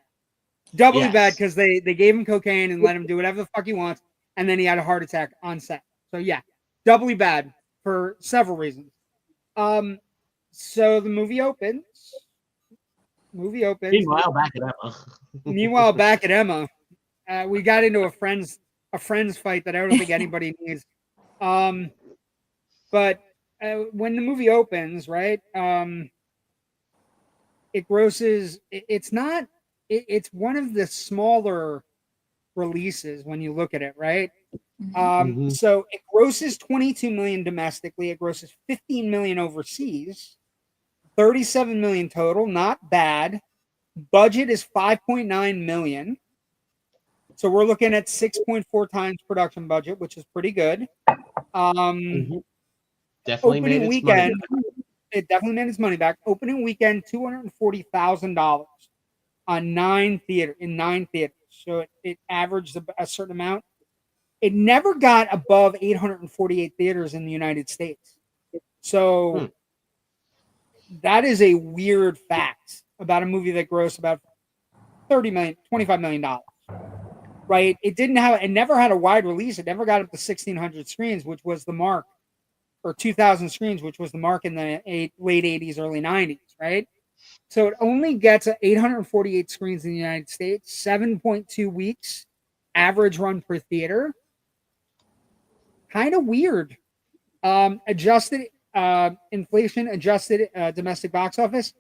[SPEAKER 1] Bad because they gave him cocaine and let him do whatever the fuck he wants, and then he had a heart attack on set. So yeah, doubly bad for several reasons. So the movie opens.
[SPEAKER 3] Meanwhile,
[SPEAKER 1] back at Emma. We got into a friends fight that I don't think anybody needs. But when the movie opens, right? It grosses. It's one of the smaller releases when you look at it, right? So it grosses 22 million domestically. It grosses 15 million overseas. 37 million total, not bad. Budget is 5.9 million. So we're looking at 6.4 times production budget, which is pretty good.
[SPEAKER 3] Definitely
[SPEAKER 1] opening weekend, it definitely made its money back. Opening weekend, $240,000 on 9 theaters. So it averaged a certain amount. It never got above 848 theaters in the United States. So that is a weird fact about a movie that grossed about $25 million. right? It never had a wide release. It never got up to 1,600 screens, which was the mark, or 2,000 screens, which was the mark in the late 80s, early 90s, right? So it only gets 848 screens in the United States, 7.2 weeks average run per theater. Kind of weird. Adjusted inflation adjusted domestic box office,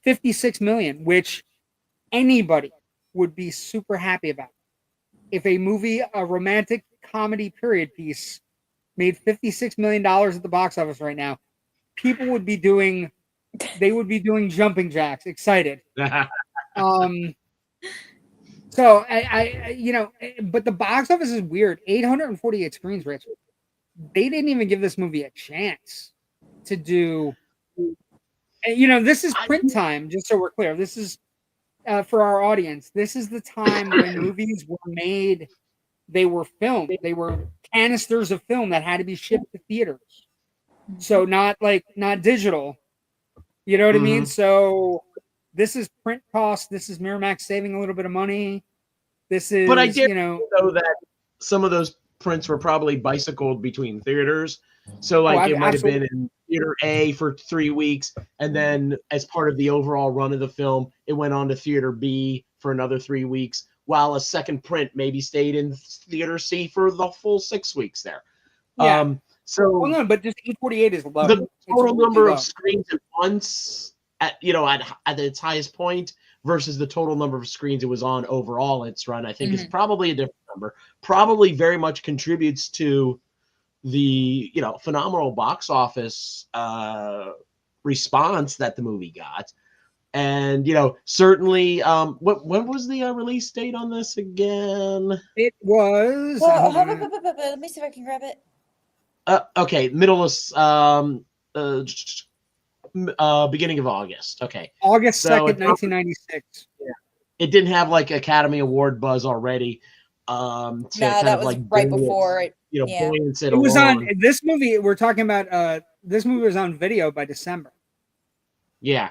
[SPEAKER 1] 56 million, which anybody would be super happy about. If a movie, a romantic comedy period piece, made $56 million at the box office right now, people would be doing jumping jacks, excited. So I but the box office is weird. 848 screens, Rich. They didn't even give this movie a chance to do. This is print time, just so we're clear. This is for our audience. This is the time when movies were made. They were filmed. They were canisters of film that had to be shipped to theaters. So not digital. You know what I mean?
[SPEAKER 3] Mm-hmm.
[SPEAKER 1] So this is print cost. This is Miramax saving a little bit of money. This is,
[SPEAKER 3] but I did know that some of those prints were probably bicycled between theaters. So it might have been in theater A for 3 weeks, and then as part of the overall run of the film, it went on to theater B for another 3 weeks, while a second print maybe stayed in theater C for the full 6 weeks there.
[SPEAKER 1] Yeah. No, but just 848 is low.
[SPEAKER 3] The total number of screens at once at its highest point versus the total number of screens it was on overall its run, I think is probably a different number. Probably very much contributes to the phenomenal box office response that the movie got. And certainly when was the release date on this again?
[SPEAKER 1] It was
[SPEAKER 2] let me see if I can grab it.
[SPEAKER 3] Okay, middle of beginning of August. Okay,
[SPEAKER 1] August 2nd, 1996.
[SPEAKER 3] Yeah, it didn't have Academy Award buzz already.
[SPEAKER 2] No, that was right before it.
[SPEAKER 1] It was on this movie. We're talking about. This movie was on video by December.
[SPEAKER 3] Yeah.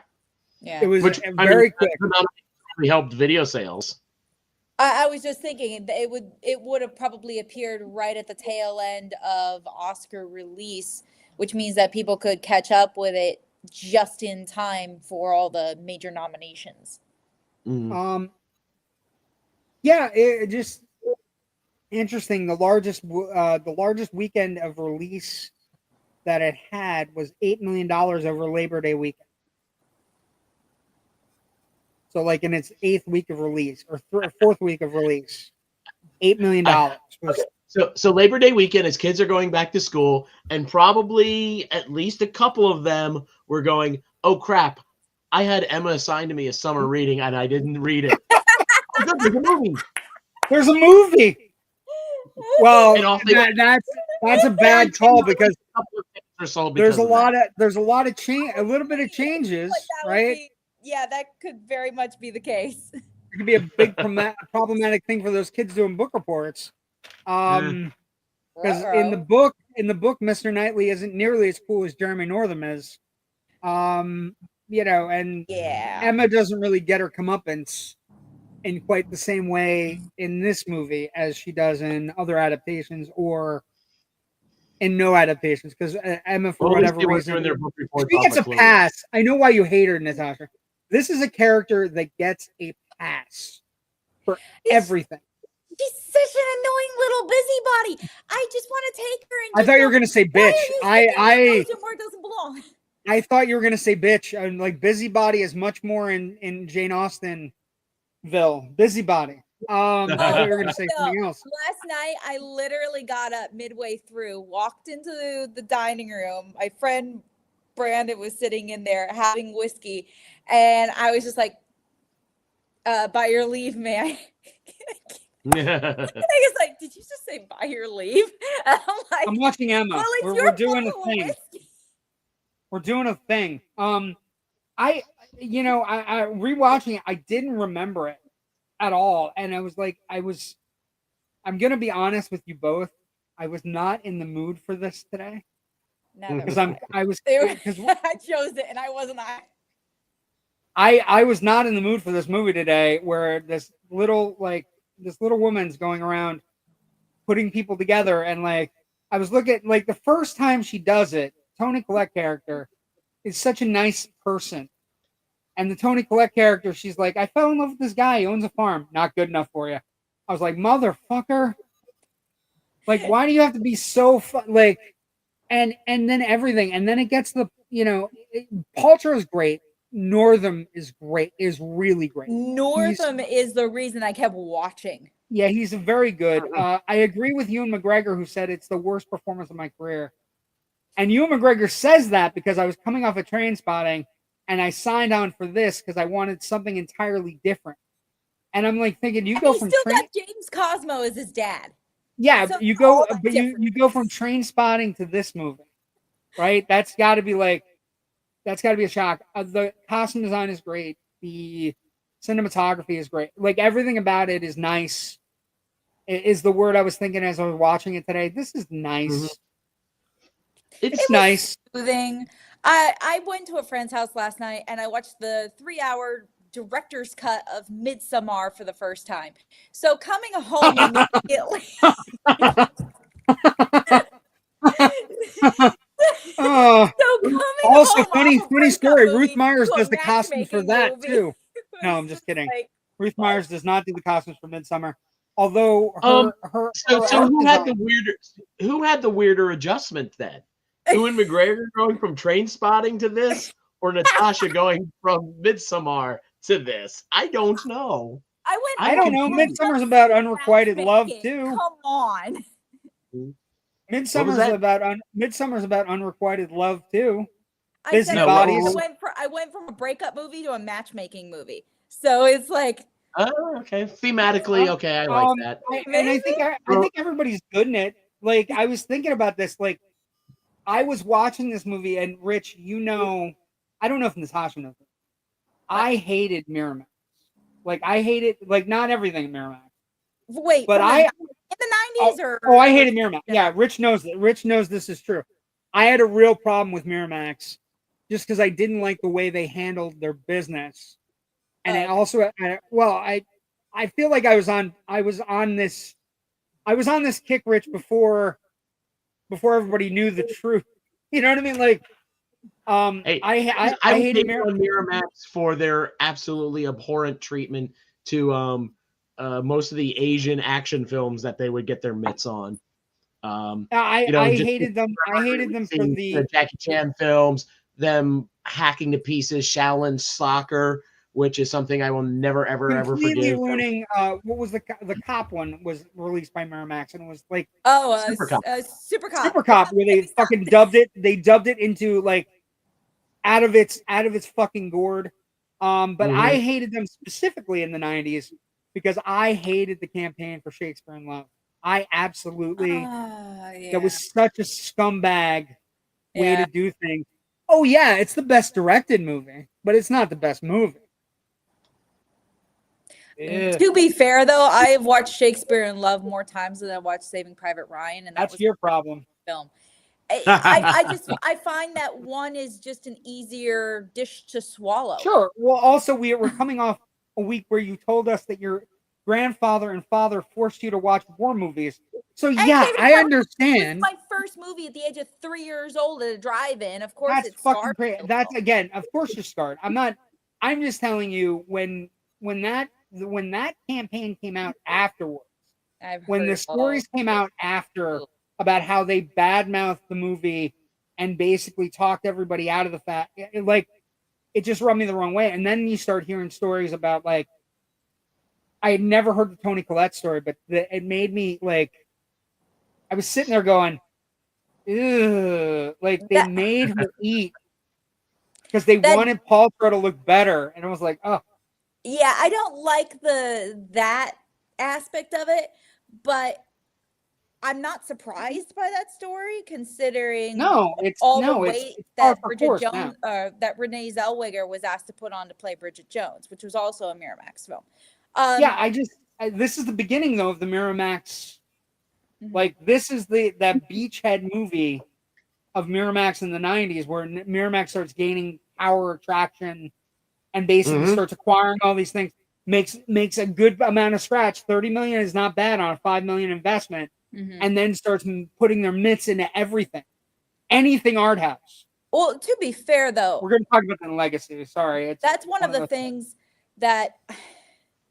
[SPEAKER 1] It was very quick.
[SPEAKER 3] Really helped video sales.
[SPEAKER 2] I was just thinking that it would have probably appeared right at the tail end of Oscar release, which means that people could catch up with it just in time for all the major nominations.
[SPEAKER 3] Mm-hmm.
[SPEAKER 1] Yeah, it just interesting. The largest weekend of release that it had was $8 million over Labor Day weekend. So, in its 8th week of release or 4th week of release, $8 million.
[SPEAKER 3] So Labor Day weekend, as kids are going back to school, and probably at least a couple of them were going, "Oh crap! I had Emma assigned to me a summer reading, and I didn't read it." There's a movie.
[SPEAKER 1] There's a movie. Well, that's a bad call because there's a lot of change, a little bit of changes, right?
[SPEAKER 2] Yeah, that could very much be the case.
[SPEAKER 1] It could be a big problematic thing for those kids doing book reports. Because in the book, Mr. Knightley isn't nearly as cool as Jeremy Northam is. And Emma doesn't really get her comeuppance in quite the same way in this movie as she does in other adaptations or in no adaptations. Because Emma, for whatever reason, she gets a pass. I know why you hate her, Natasha. This is a character that gets a pass for everything.
[SPEAKER 2] She's such an annoying little busybody. I just want to take her and
[SPEAKER 1] I thought you were going to say bitch.
[SPEAKER 2] Where it doesn't belong.
[SPEAKER 1] I thought you were going to say bitch. And busybody is much more in Jane Austen busybody. I thought you were going to say something else.
[SPEAKER 2] Last night, I literally got up midway through, walked into the dining room. My friend Brandon was sitting in there having whiskey. And I was just like, by your leave, may I? And I was like, did you just say by your leave? And
[SPEAKER 1] I'm watching Emma.
[SPEAKER 2] Well,
[SPEAKER 1] we're doing a thing. We're doing a thing. I rewatching it, I didn't remember it at all. And I was like, I'm going to be honest with you both. I was not in the mood for this today. Because I
[SPEAKER 2] chose it and I wasn't.
[SPEAKER 1] I was not in the mood for this movie today, where this little this little woman's going around putting people together, and like I was looking like the first time she does it, Toni Collette character is such a nice person. And the Toni Collette character, she's like, I fell in love with this guy. He owns a farm. Not good enough for you. I was like, motherfucker. Like, why do you have to be so like? And then everything, and then it gets the Paltrow is great. Northam is great. Is really great.
[SPEAKER 2] Northam is the reason I kept watching.
[SPEAKER 1] Yeah, he's very good. I agree with Ewan McGregor, who said it's the worst performance of my career. And Ewan McGregor says that because I was coming off a Train Spotting. And I signed on for this because I wanted something entirely different. And I'm like thinking, you go from
[SPEAKER 2] still got James Cosmo as his dad.
[SPEAKER 1] Yeah,
[SPEAKER 2] so
[SPEAKER 1] you go, but you go from Train Spotting to this movie, right? That's got to be a shock. The costume design is great. The cinematography is great. Like everything about it is nice. Is the word I was thinking as I was watching it today. This is nice.
[SPEAKER 3] Mm-hmm.
[SPEAKER 1] It's nice.
[SPEAKER 2] Soothing. I went to a friend's house last night and I watched the 3-hour director's cut of Midsommar for the first time. So coming home immediately.
[SPEAKER 1] Also, funny story. Ruth Myers does the costumes for that too. No, I'm just kidding. Like, Ruth Myers does not do the costumes for Midsommar. Although
[SPEAKER 3] so who had the weirder adjustment then? Ewan McGregor going from Train Spotting to this, or Natasha going from Midsommar to this? I don't know.
[SPEAKER 1] I don't know. Midsummer's about unrequited love too.
[SPEAKER 2] Come on.
[SPEAKER 1] Midsummer's about unrequited love too.
[SPEAKER 2] I went from a breakup movie to a matchmaking movie. So it's like,
[SPEAKER 3] oh, okay. Thematically, okay, I like that.
[SPEAKER 1] I think everybody's good in it. Like I was thinking about this, like I was watching this movie, and Rich, I don't know if Natasha knows it. I hated Miramax. Like I hated not everything at Miramax.
[SPEAKER 2] Wait,
[SPEAKER 1] but
[SPEAKER 2] in the 90s
[SPEAKER 1] I hated Miramax. Yeah, Rich knows that. Rich knows this is true. I had a real problem with Miramax just because I didn't like the way they handled their business. And I also, I feel like I was on this kick, Rich, before everybody knew the truth. You know what I mean? Like, I hated
[SPEAKER 3] Miramax for their absolutely abhorrent treatment to most of the Asian action films that they would get their mitts on.
[SPEAKER 1] I hated them. I hated them for the
[SPEAKER 3] Jackie Chan films, them hacking to pieces Shaolin Soccer, which is something I will never, ever, ever forgive.
[SPEAKER 1] Completely ruining. What was the cop one was released by Miramax, and it was like
[SPEAKER 2] Super Cop.
[SPEAKER 1] Super Cop, where they fucking dubbed it. They dubbed it into like out of its fucking gourd. But I hated them specifically in the 90s because I hated the campaign for Shakespeare in Love. I absolutely that was such a scumbag way to do things. Oh yeah, it's the best directed movie, but it's not the best movie.
[SPEAKER 2] Yeah. To be fair, though, I've watched Shakespeare in Love more times than I watched Saving Private Ryan, and
[SPEAKER 1] that's your problem.
[SPEAKER 2] Film. I find that one is just an easier dish to swallow.
[SPEAKER 1] Sure. Well, also we're coming off a week where you told us that your grandfather and father forced you to watch war movies. So yeah, I understand.
[SPEAKER 2] It was my first movie at the age of 3 years old at a drive-in. Of course,
[SPEAKER 1] that's fucking crazy. That's again, of course you're scarred. I'm just telling you when that campaign came out afterwards, when the stories came out after about how they badmouthed the movie and basically talked everybody out of the fact, it just rubbed me the wrong way. And then you start hearing stories about like, I had never heard the Toni Collette story, but it made me like, I was sitting there going, ew, like they made her eat because they wanted Paltrow to look better. And I was like, oh.
[SPEAKER 2] Yeah, I don't like that aspect of it, but I'm not surprised by that story, considering the weight that Bridget Jones, that Renee Zellweger was asked to put on to play Bridget Jones, which was also a Miramax film.
[SPEAKER 1] This is the beginning though of the Miramax. Like this is that beachhead movie of Miramax in the 90s, where Miramax starts gaining power, traction, and basically starts acquiring all these things. makes a good amount of scratch. 30 million is not bad on a 5 million investment, and then starts putting their mitts into everything, anything art house.
[SPEAKER 2] Well, to be fair though,
[SPEAKER 1] we're going to talk about that in Legacy. Sorry,
[SPEAKER 2] that's one of the things that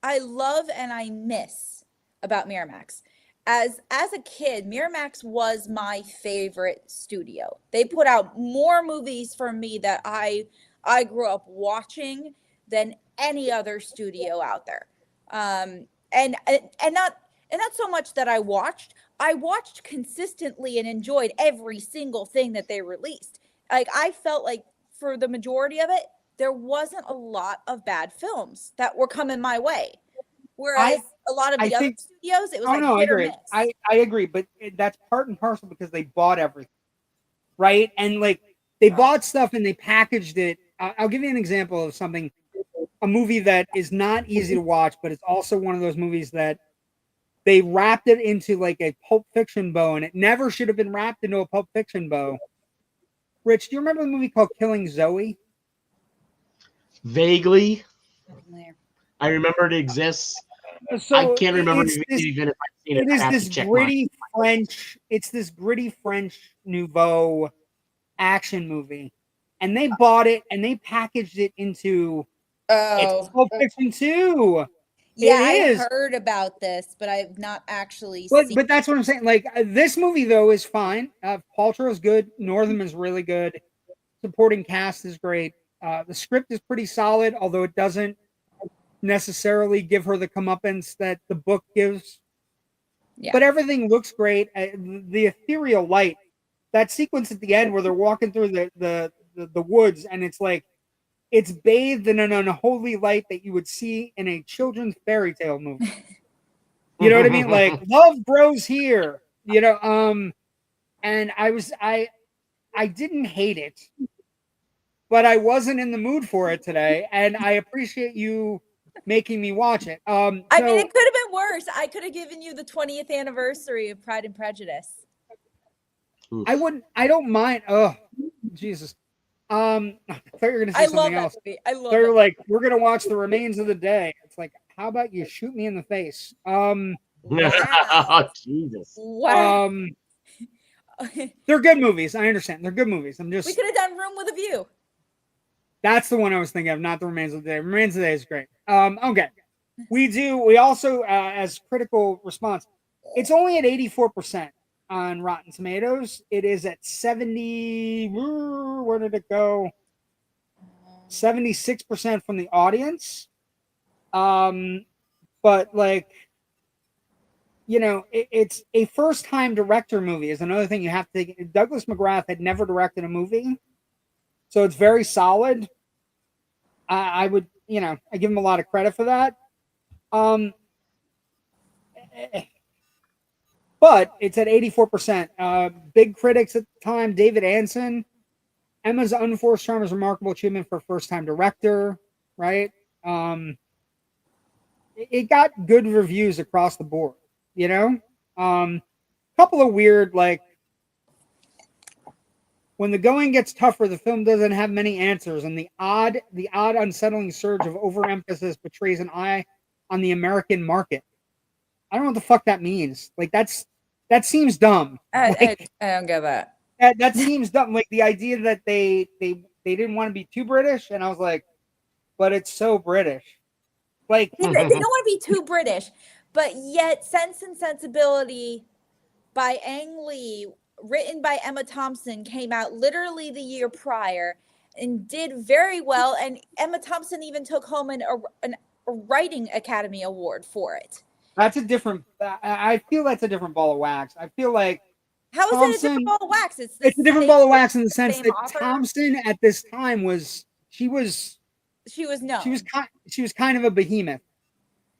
[SPEAKER 2] I love and I miss about Miramax. As a kid, Miramax was my favorite studio. They put out more movies for me that I grew up watching than any other studio out there. And not so much that I watched consistently and enjoyed every single thing that they released. Like, I felt like for the majority of it, there wasn't a lot of bad films that were coming my way. Whereas a lot of the other studios, it was hit or miss.
[SPEAKER 1] I agree, but that's part and parcel because they bought everything, right? And like they bought stuff and they packaged it. I'll give you an example of something, a movie that is not easy to watch, but it's also one of those movies that they wrapped it into like a Pulp Fiction bow, and it never should have been wrapped into a Pulp Fiction bow. Rich, do you remember the movie called Killing Zoe?
[SPEAKER 3] Vaguely. I remember it exists.
[SPEAKER 1] So
[SPEAKER 3] I can't remember even if I've seen it.
[SPEAKER 1] It is this gritty French. It's this gritty French Nouveau action movie, and they bought it and they packaged it into it's Pulp Fiction 2.
[SPEAKER 2] Yeah, I heard about this, but I've not actually seen it.
[SPEAKER 1] But that's what I'm saying. Like, this movie, though, is fine. Paltrow is good. Northam is really good. Supporting cast is great. The script is pretty solid, although it doesn't necessarily give her the comeuppance that the book gives. Yeah. But everything looks great. The ethereal light, that sequence at the end where they're walking through the woods, and it's like, it's bathed in an unholy light that you would see in a children's fairy tale movie. You know what I mean? Like, love grows here, you know? And I didn't hate it, but I wasn't in the mood for it today. And I appreciate you making me watch it. I mean,
[SPEAKER 2] it could have been worse. I could have given you the 20th anniversary of Pride and Prejudice.
[SPEAKER 1] I don't mind. Oh, Jesus. I thought you were going to say something else.
[SPEAKER 2] I love
[SPEAKER 1] They're like, we're going to watch The Remains of the Day. It's like, how about you shoot me in the face?
[SPEAKER 2] Wow.
[SPEAKER 3] Jesus.
[SPEAKER 2] Wow.
[SPEAKER 1] They're good movies. I understand. They're good movies. We
[SPEAKER 2] could have done Room with a View.
[SPEAKER 1] That's the one I was thinking of, not The Remains of the Day. Remains of the Day is great. Okay. We also, as critical response, it's only at 84%. On Rotten Tomatoes. It is at 70. Where did it go? 76% from the audience. But like, you know, it's a first-time director movie is another thing you have to take. Douglas McGrath had never directed a movie, so it's very solid. I would, you know, I give him a lot of credit for that. But it's at 84%. Big critics at the time, David Anson. Emma's unforced charm is a remarkable achievement for a first-time director, right? It got good reviews across the board, you know? Couple of weird, like, when the going gets tougher, the film doesn't have many answers, and the odd unsettling surge of overemphasis betrays an eye on the American market. I don't know what the fuck that means. Like, that seems dumb.
[SPEAKER 2] I don't get that.
[SPEAKER 1] That seems dumb. Like the idea that they didn't want to be too British, and I was like, but it's so British. Like
[SPEAKER 2] they don't want to be too British, but yet Sense and Sensibility by Ang Lee, written by Emma Thompson, came out literally the year prior and did very well. And Emma Thompson even took home a Writing Academy Award for it.
[SPEAKER 1] That's a different. I feel that's a different ball of wax. I feel like
[SPEAKER 2] how is it a different ball of wax?
[SPEAKER 1] It's a different ball of wax in the sense that Thompson at this time was known. She was kind of a behemoth,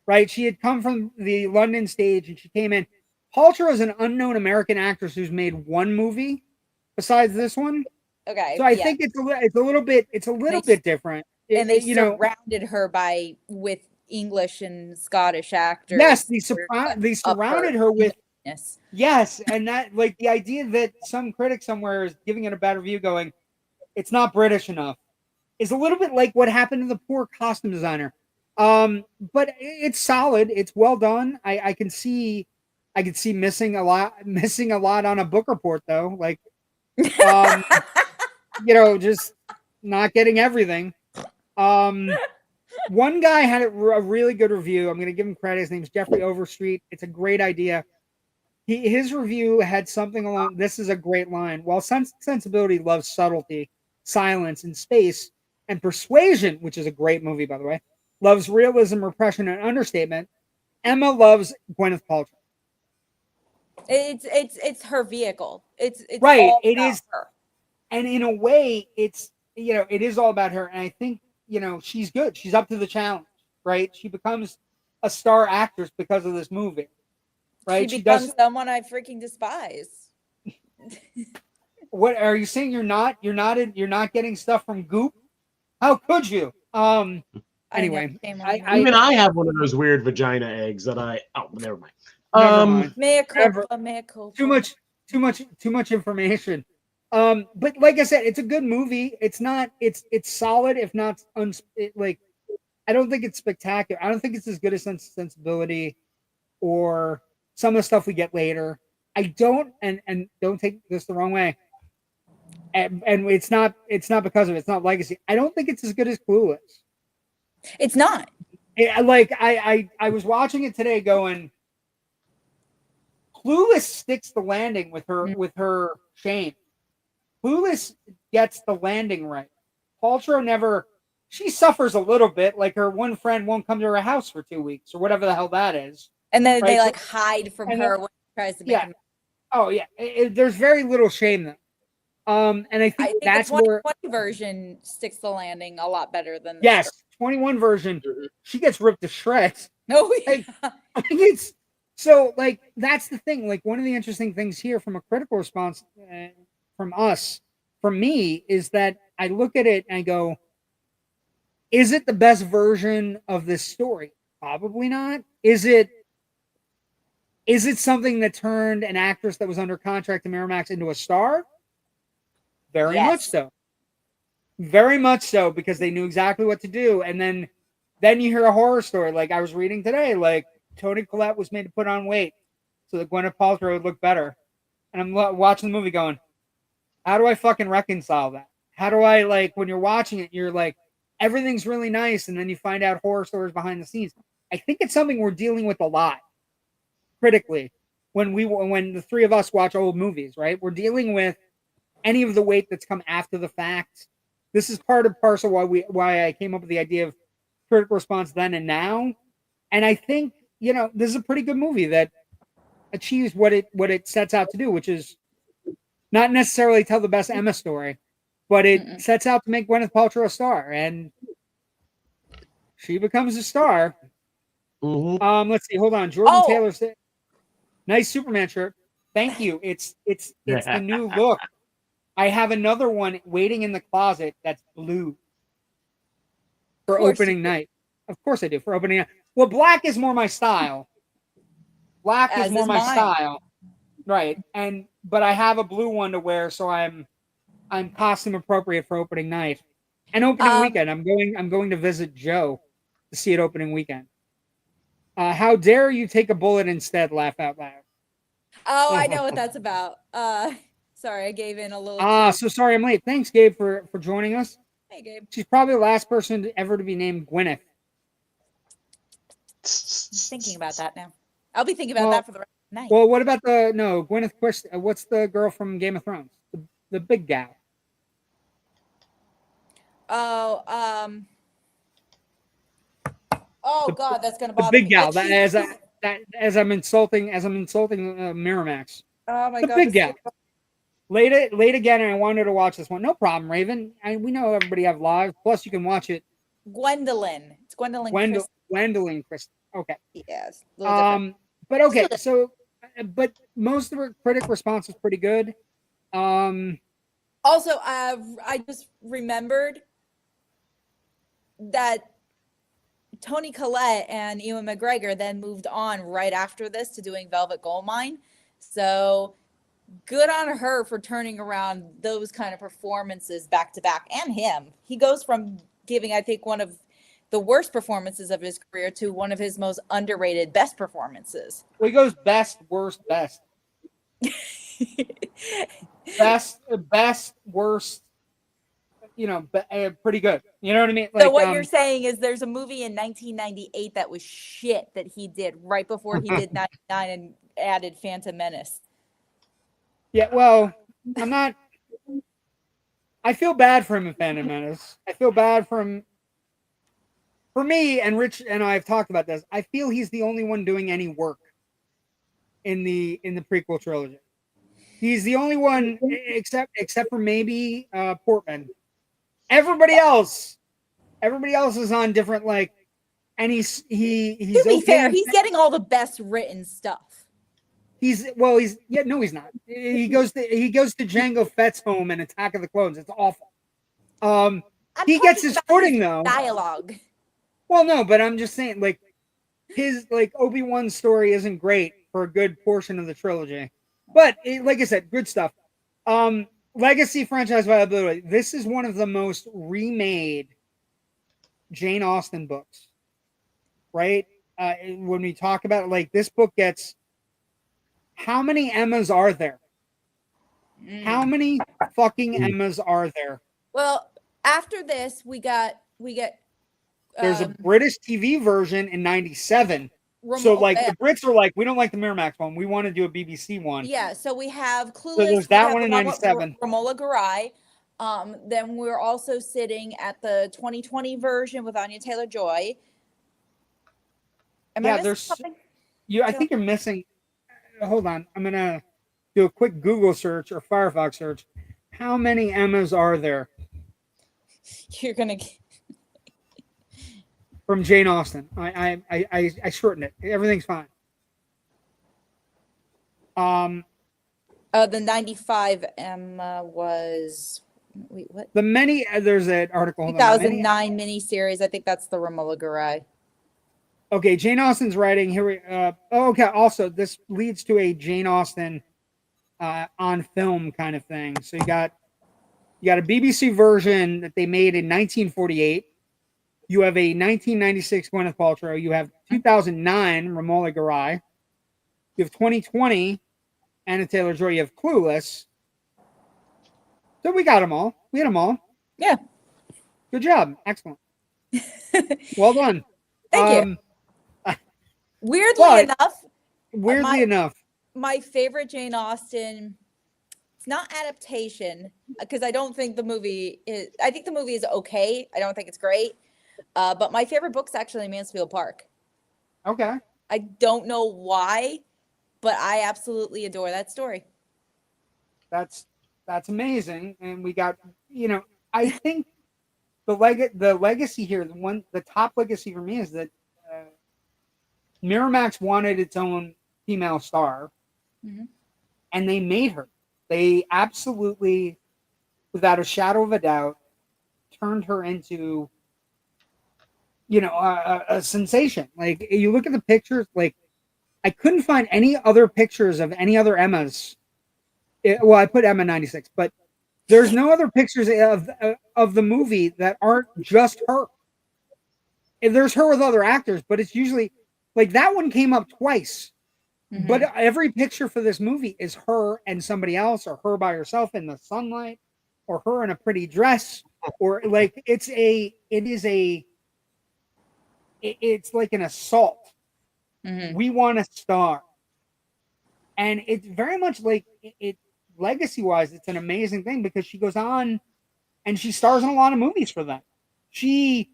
[SPEAKER 1] right? She had come from the London stage and she came in. Paltrow is an unknown American actress who's made one movie besides this one.
[SPEAKER 2] Okay,
[SPEAKER 1] so I think it's a little bit different.
[SPEAKER 2] And they surrounded her with English and Scottish actors.
[SPEAKER 1] Yes, they surrounded her with yes, and that, like, the idea that some critic somewhere is giving it a bad review, going, it's not British enough, is a little bit like what happened to the poor costume designer. But it's solid. It's well done. I can see missing a lot on a book report though. Like, just not getting everything. One guy had a really good review. I'm going to give him credit. His name's Jeffrey Overstreet. It's a great idea. His review had something along. This is a great line. While Sensibility loves subtlety, silence, and space, and Persuasion, which is a great movie by the way, loves realism, repression, and understatement, Emma loves Gwyneth Paltrow.
[SPEAKER 2] It's her vehicle. It's
[SPEAKER 1] right.
[SPEAKER 2] All
[SPEAKER 1] it
[SPEAKER 2] about
[SPEAKER 1] is
[SPEAKER 2] her.
[SPEAKER 1] And in a way, it's it is all about her. And I think she's good. She's up to the challenge, right? She becomes a star actress because of this movie, right?
[SPEAKER 2] She becomes someone I freaking despise.
[SPEAKER 1] What are you saying? You're not getting stuff from Goop? How could you? Anyway,
[SPEAKER 3] I have one of those weird vagina eggs that never mind.
[SPEAKER 1] Never mind.
[SPEAKER 2] Mea culpa.
[SPEAKER 1] Too much information. But like I said, it's a good movie. It's solid, if not I don't think it's spectacular. I don't think it's as good as Sensibility or some of the stuff we get later. I don't, and don't take this the wrong way. And it's not because of it. It's not legacy. I don't think it's as good as Clueless.
[SPEAKER 2] It's not.
[SPEAKER 1] I was watching it today going, Clueless sticks the landing with her shame. Clueless gets the landing right. Paltrow she suffers a little bit, like her one friend won't come to her house for 2 weeks or whatever the hell that is.
[SPEAKER 2] And then they hide from her when she tries to make them.
[SPEAKER 1] Oh yeah. There's very little shame though. And I think that's
[SPEAKER 2] the 2020 version sticks the landing a lot better than the
[SPEAKER 1] 21 version. She gets ripped to shreds.
[SPEAKER 2] No,
[SPEAKER 1] I think it's so that's the thing. Like one of the interesting things here from a critical response from me, is that I look at it and I go, is it the best version of this story? Probably not. Is it something that turned an actress that was under contract to Miramax into a star? Very much so. Very much so, because they knew exactly what to do. And then you hear a horror story. Like I was reading today, like Toni Collette was made to put on weight so that Gwyneth Paltrow would look better. And I'm watching the movie going, how do I fucking reconcile that? How do I, when you're watching it, you're like, everything's really nice. And then you find out horror stories behind the scenes. I think it's something we're dealing with a lot critically when the three of us watch old movies, right? We're dealing with any of the weight that's come after the fact. This is part and parcel why I came up with the idea of critical response then and now. And I think, this is a pretty good movie that achieves what it sets out to do, which is not necessarily tell the best Emma story, but it sets out to make Gwyneth Paltrow a star, and she becomes a star.
[SPEAKER 3] Mm-hmm.
[SPEAKER 1] Let's see. Hold on. Jordan Taylor said, "Nice Superman shirt. Thank you. It's the new look. I have another one waiting in the closet that's blue for opening night. Of course I do, for opening night. Well, black is more my style. Black is more my style, right? But I have a blue one to wear, so I'm costume appropriate for opening night and opening weekend. I'm going to visit Joe to see it opening weekend. How dare you take a bullet instead? Laugh out loud.
[SPEAKER 2] Oh, I know what that's about. Sorry, I gave in a little.
[SPEAKER 1] So sorry I'm late. Thanks, Gabe, for joining us.
[SPEAKER 2] Hey, Gabe.
[SPEAKER 1] She's probably the last person ever to be named Gwyneth.
[SPEAKER 2] I'm thinking about that now. I'll be thinking about that for the rest of the night.
[SPEAKER 1] Well, what about Gwyneth Quist? What's the girl from Game of Thrones? The big gal.
[SPEAKER 2] Oh, God, that's gonna bother
[SPEAKER 1] me. The big gal. As I'm insulting Miramax.
[SPEAKER 2] Oh my
[SPEAKER 1] God. The big gal. Late again, and I wanted to watch this one. No problem, Raven. We know everybody have lives. Plus, you can watch it.
[SPEAKER 2] Gwendolyn. It's Gwendolyn.
[SPEAKER 1] Gwendolyn Christie. Okay.
[SPEAKER 2] Yes.
[SPEAKER 1] But okay. So, but most of the critic response was pretty good.
[SPEAKER 2] Also, I just remembered that Toni Collette and Ewan McGregor then moved on right after this to doing Velvet Goldmine. So good on her for turning around those kind of performances back to back, and him. He goes from giving, I think, one of the worst performances of his career to one of his most underrated best performances.
[SPEAKER 1] Well, he goes best, worst, best. best, worst. You know, pretty good. You know what I mean?
[SPEAKER 2] So what you're saying is there's a movie in 1998 that was shit that he did right before he did 99 and added Phantom Menace.
[SPEAKER 1] Yeah, well, I'm not. I feel bad for him in Phantom Menace. I feel bad for him. For me, and Rich and I have talked about this, I feel he's the only one doing any work in the prequel trilogy. He's the only one, except for maybe Portman. Everybody else is on different and he's
[SPEAKER 2] to be fair, he's getting all the best written stuff.
[SPEAKER 1] He's not. He goes to Jango Fett's home in Attack of the Clones. It's awful. He gets his footing though.
[SPEAKER 2] Dialogue.
[SPEAKER 1] Well, no, but I'm just saying, his Obi-Wan's story isn't great for a good portion of the trilogy. But like I said, good stuff. Legacy franchise viability. This is one of the most remade Jane Austen books, right? When we talk about it, this book gets, how many Emmas are there? How many fucking Emmas are there?
[SPEAKER 2] Well, after this, we get.
[SPEAKER 1] There's a British TV version in '97. So the Brits are we don't like the Miramax one. We want to do a BBC one.
[SPEAKER 2] Yeah, so we have Clueless.
[SPEAKER 1] So there's that one in '97.
[SPEAKER 2] Romola Garai. Then we're also sitting at the 2020 version with Anya Taylor-Joy. I something?
[SPEAKER 1] I think you're missing. Hold on, I'm gonna do a quick Google search or Firefox search. How many Emmas are there?
[SPEAKER 2] You're gonna.
[SPEAKER 1] From Jane Austen. I shortened it. Everything's fine.
[SPEAKER 2] The 95 Emma was what?
[SPEAKER 1] There's an article.
[SPEAKER 2] 2009 miniseries. I think that's the Romola Garai.
[SPEAKER 1] Okay, Jane Austen's writing here. Okay. Also, this leads to a Jane Austen on film kind of thing. So you got a BBC version that they made in 1948. You have a 1996 Gwyneth Paltrow. You have 2009 Romola Garai. You have 2020 Anya Taylor-Joy. You have Clueless. So we got them all. We had them all.
[SPEAKER 2] Yeah.
[SPEAKER 1] Good job. Excellent. Well done.
[SPEAKER 2] Thank you. Weirdly enough, my favorite Jane Austen, it's not adaptation because I don't think the movie is. I think the movie is okay. I don't think it's great. But my favorite book's actually Mansfield Park.
[SPEAKER 1] Okay.
[SPEAKER 2] I don't know why, but I absolutely adore that story.
[SPEAKER 1] That's amazing. And we got, I think the legacy here, the top legacy for me is that Miramax wanted its own female star, and they made her. They absolutely, without a shadow of a doubt, turned her into a sensation. You look at the pictures, I couldn't find any other pictures of any other Emmas. Well, I put Emma 96, but there's no other pictures of the movie that aren't just her. There's her with other actors, but it's usually that one came up twice. But every picture for this movie is her and somebody else, or her by herself in the sunlight, or her in a pretty dress, or it's like an assault. We want a star. And it's very much legacy wise, it's an amazing thing because she goes on and she stars in a lot of movies for them. She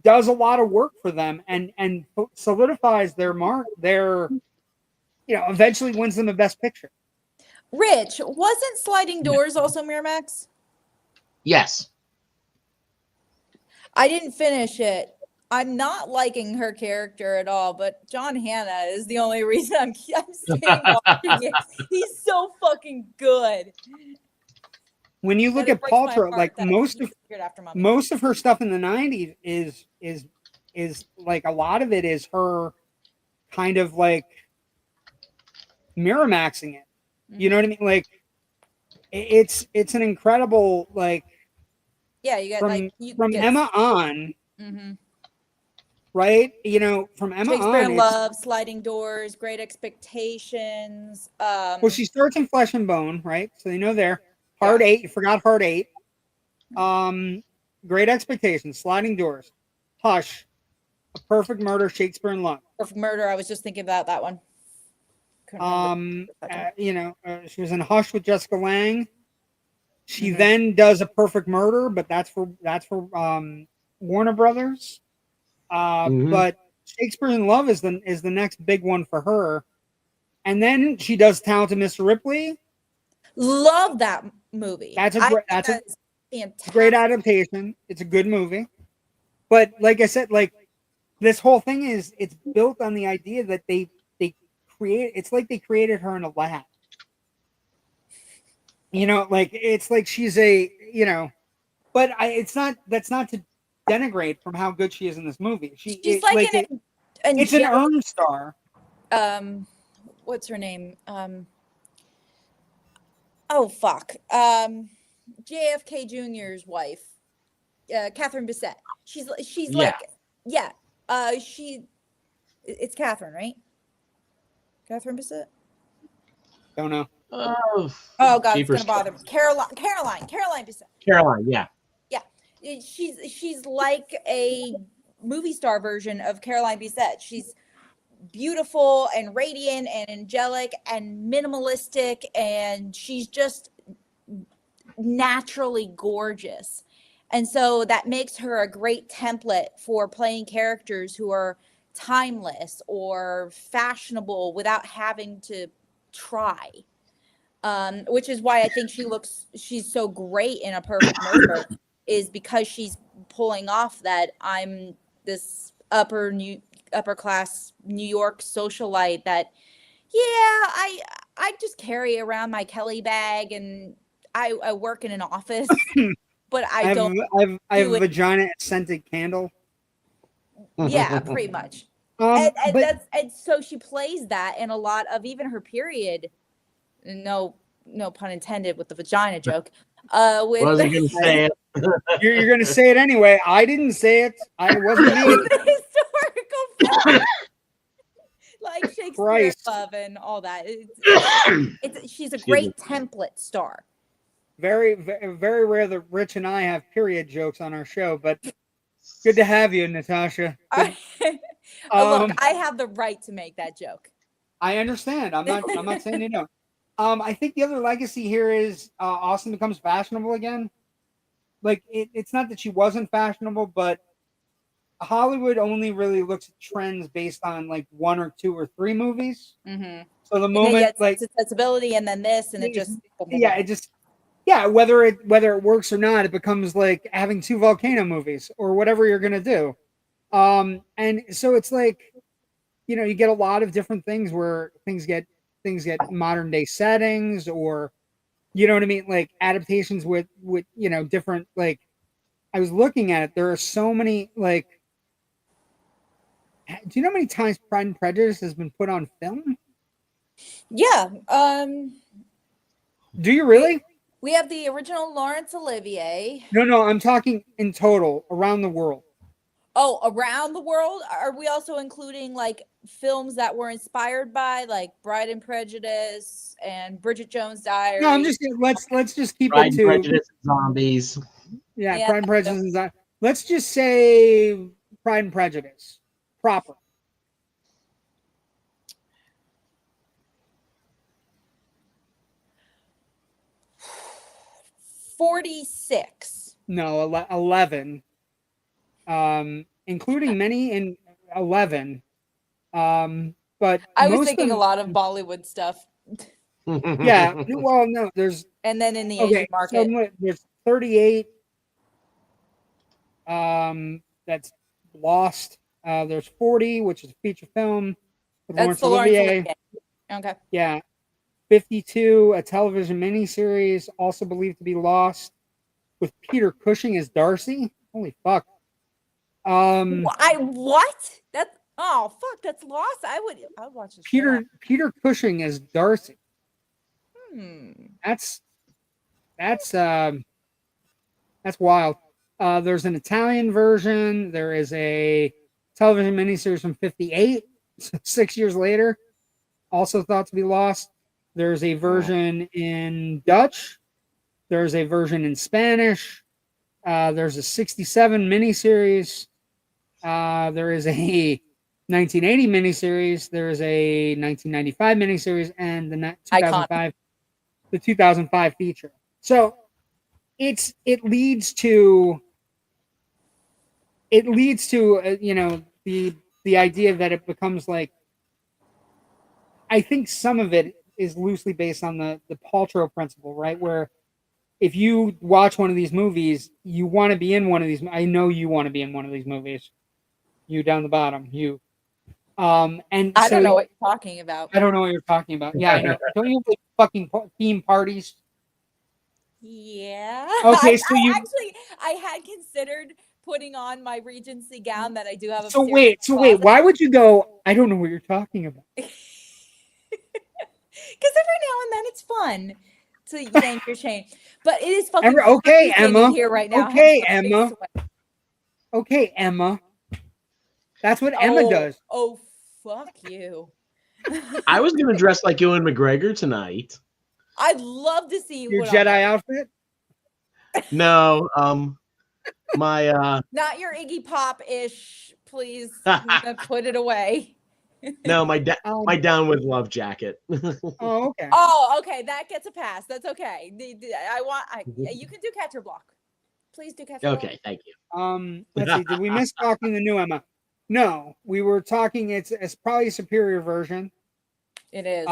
[SPEAKER 1] does a lot of work for them and solidifies their mark, eventually wins them the best picture.
[SPEAKER 2] Rich, wasn't Sliding Doors also Miramax?
[SPEAKER 3] Yes.
[SPEAKER 2] I didn't finish it. I'm not liking her character at all, but John Hannah is the only reason I'm staying watching it. He's so fucking good.
[SPEAKER 1] When you look at Paltrow, most of her stuff in the 90s is a lot of it is her kind of Miramaxing it. You know what I mean? It's an incredible
[SPEAKER 2] yeah, you got
[SPEAKER 1] from Emma on. right? You know, from Emma
[SPEAKER 2] Shakespeare
[SPEAKER 1] on,
[SPEAKER 2] in Love, Sliding Doors, Great Expectations.
[SPEAKER 1] well, she starts in Flesh and Bone, right? So you know there.
[SPEAKER 2] Yeah.
[SPEAKER 1] Hard Eight, you forgot Hard Eight. Great Expectations, Sliding Doors, Hush, A Perfect Murder, Shakespeare in Love.
[SPEAKER 2] Perfect Murder. I was just thinking about that one. Couldn't remember the second.
[SPEAKER 1] You know, she was in Hush with Jessica Lange. She
[SPEAKER 2] Mhm.
[SPEAKER 1] then does A Perfect Murder, but that's for Warner Brothers. But Shakespeare in Love is the next big one for her. And then she does Talented Mr. Ripley.
[SPEAKER 2] Love that movie.
[SPEAKER 1] That's a
[SPEAKER 2] fantastic.
[SPEAKER 1] great adaptation. It's a good movie. But like I said, like this whole thing it's built on the idea that they it's like they created her in a lab. You know, like it's like she's but that's not to denigrate from how good she is in this movie. She's
[SPEAKER 2] it's
[SPEAKER 1] an earned star.
[SPEAKER 2] What's her name? Oh fuck. JFK Jr.'s wife, Catherine Bissett. She's like it's Catherine, right? Catherine Bissett.
[SPEAKER 1] Don't know.
[SPEAKER 2] Oh God, it's gonna bother me. Caroline Bissett.
[SPEAKER 3] Caroline, yeah.
[SPEAKER 2] Yeah, she's like a movie star version of Caroline Bissett. She's beautiful and radiant and angelic and minimalistic, and she's just naturally gorgeous. And so that makes her a great template for playing characters who are timeless or fashionable without having to try. Which is why I think she's so great in A Perfect Murder, is because she's pulling off that I'm this upper class New York socialite that, I just carry around my Kelly bag and I work in an office, but I have
[SPEAKER 1] a vagina scented candle.
[SPEAKER 2] Yeah, pretty much. And so she plays that in a lot of even her period. No pun intended with the vagina joke.
[SPEAKER 3] Wasn't gonna say it.
[SPEAKER 1] You're gonna say it anyway. I didn't say it. I wasn't me.
[SPEAKER 2] Historical like Shakespeare in Love and all that. She's a great template star.
[SPEAKER 1] Very, very, very rare that Rich and I have period jokes on our show, but good to have you, Natasha.
[SPEAKER 2] Look, I have the right to make that joke.
[SPEAKER 1] I understand. I'm not saying you don't. I think the other legacy here is Austen becomes fashionable again. Like it's not that she wasn't fashionable, but Hollywood only really looks at trends based on like 1 or 2 or 3 movies.
[SPEAKER 2] Mm-hmm.
[SPEAKER 1] So the moment like
[SPEAKER 2] accessibility and then this and it just
[SPEAKER 1] whether it works or not, it becomes like having 2 volcano movies or whatever you're gonna do. And so it's like, you know, you get a lot of different things where things get modern day settings, or you know what I mean, like adaptations with you know different, like I was looking at it, there are so many, like, do you know how many times Pride and Prejudice has been put on film?
[SPEAKER 2] Yeah.
[SPEAKER 1] Do you really?
[SPEAKER 2] We have the original Laurence Olivier.
[SPEAKER 1] No, I'm talking in total around the world.
[SPEAKER 2] Oh, around the world? Are we also including like films that were inspired by, like Bride and Prejudice and Bridget Jones' Diary?
[SPEAKER 1] No, I'm just let's just keep
[SPEAKER 3] Pride
[SPEAKER 1] it
[SPEAKER 3] and
[SPEAKER 1] to
[SPEAKER 3] Prejudice, zombies.
[SPEAKER 1] Yeah, Pride and Prejudice. Let's just say Pride and Prejudice proper.
[SPEAKER 2] $46.
[SPEAKER 1] No, 11. Including many in 11. But
[SPEAKER 2] I was thinking a lot of Bollywood stuff.
[SPEAKER 1] Yeah. Well, no, there's.
[SPEAKER 2] And then in the Asian market,
[SPEAKER 1] so there's 38. That's Lost. There's 40, which is a feature film with
[SPEAKER 2] that's
[SPEAKER 1] Laurence Olivier.
[SPEAKER 2] Okay.
[SPEAKER 1] Yeah. 52, a television miniseries, also believed to be Lost, with Peter Cushing as Darcy. Holy fuck.
[SPEAKER 2] What? That's that's Lost. I would watch this.
[SPEAKER 1] Peter Cushing as Darcy. That's wild. There's an Italian version. There is a television miniseries from 58, 6 years later, also thought to be lost. There's a version in Dutch. There's a version in Spanish. There's a 67 miniseries. There is a 1980 miniseries. There is a 1995 miniseries, and the 2005 feature. So it leads to the idea that it becomes like, I think some of it is loosely based on the Paltrow principle, right? Where if you watch one of these movies, you want to be in one of these. I know you want to be in one of these movies. You down the bottom, you. And
[SPEAKER 2] I don't know what you're talking about.
[SPEAKER 1] I don't know what you're talking about. Yeah, I know. Don't you have like fucking theme parties?
[SPEAKER 2] Yeah.
[SPEAKER 1] Okay,
[SPEAKER 2] I had considered putting on my Regency gown that I do have.
[SPEAKER 1] So wait. Why would you go? I don't know what you're talking about.
[SPEAKER 2] Because every now and then it's fun to yank your chain, but it is fucking
[SPEAKER 1] okay, Emma.
[SPEAKER 2] Here right now.
[SPEAKER 1] Okay, Emma. Okay, Emma. That's what Emma does.
[SPEAKER 2] Oh, fuck you.
[SPEAKER 3] I was gonna dress like Ewan McGregor tonight.
[SPEAKER 2] I'd love to see
[SPEAKER 1] your Jedi outfit.
[SPEAKER 3] No, my
[SPEAKER 2] not your Iggy Pop-ish. Please put it away.
[SPEAKER 3] No, my Down with Love jacket.
[SPEAKER 1] Oh, okay.
[SPEAKER 2] Oh, okay. That gets a pass. That's okay. You can do Catcher Block. Please do Catcher Block.
[SPEAKER 3] Okay, thank you.
[SPEAKER 1] Let's see. Did we miss talking the new Emma? No, we were talking. It's probably a superior version.
[SPEAKER 2] It is.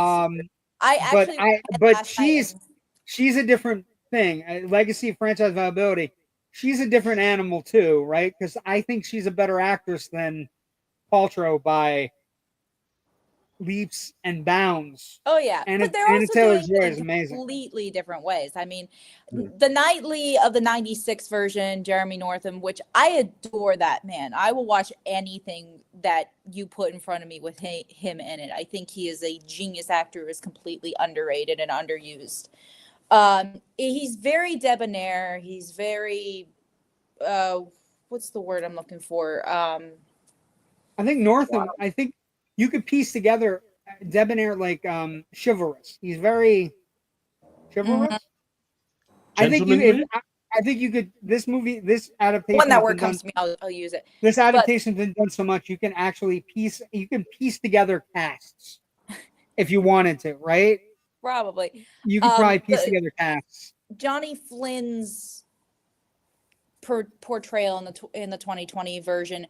[SPEAKER 1] But she's a different thing. Legacy, franchise viability. She's a different animal too, right? Because I think she's a better actress than Paltrow by leaps and bounds.
[SPEAKER 2] Oh yeah,
[SPEAKER 1] but they're also doing it in
[SPEAKER 2] completely different ways. I mean, the Knightley of the '96 version, Jeremy Northam, which I adore that man. I will watch anything that you put in front of me with him in it. I think he is a genius actor who is completely underrated and underused. He's very debonair. He's very what's the word I'm looking for? I
[SPEAKER 1] think Northam. Wow. I think you could piece together debonair like chivalrous. He's very chivalrous. I think you could. This adaptation.
[SPEAKER 2] When that word comes to me, I'll use it.
[SPEAKER 1] This adaptation's been done so much, you can actually piece together casts if you wanted to, right?
[SPEAKER 2] Probably.
[SPEAKER 1] You could probably piece together casts.
[SPEAKER 2] Johnny Flynn's portrayal in the 2020 version,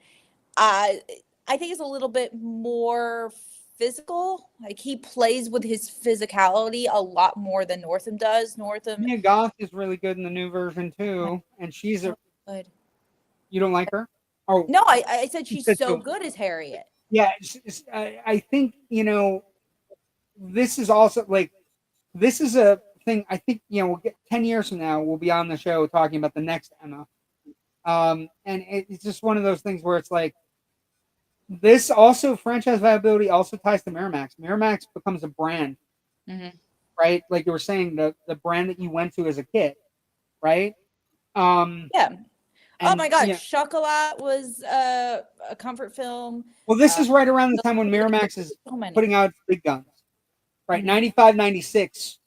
[SPEAKER 2] I think it's a little bit more physical. Like he plays with his physicality a lot more than Northam does.
[SPEAKER 1] Mia Goth is really good in the new version too, and she's good. You don't like her? Oh
[SPEAKER 2] no, I said she's so good as Harriet.
[SPEAKER 1] Yeah, I think this is also like this is a thing. I think we'll get 10 years from now we'll be on the show talking about the next Emma, and it's just one of those things where it's like. This also franchise viability also ties to Miramax. Miramax becomes a brand, right? Like you were saying, the brand that you went to as a kid, right?
[SPEAKER 2] Yeah. Oh my God, Chocolat was a comfort film.
[SPEAKER 1] Well, this is right around the time when Miramax is putting out big guns, right? 95, 96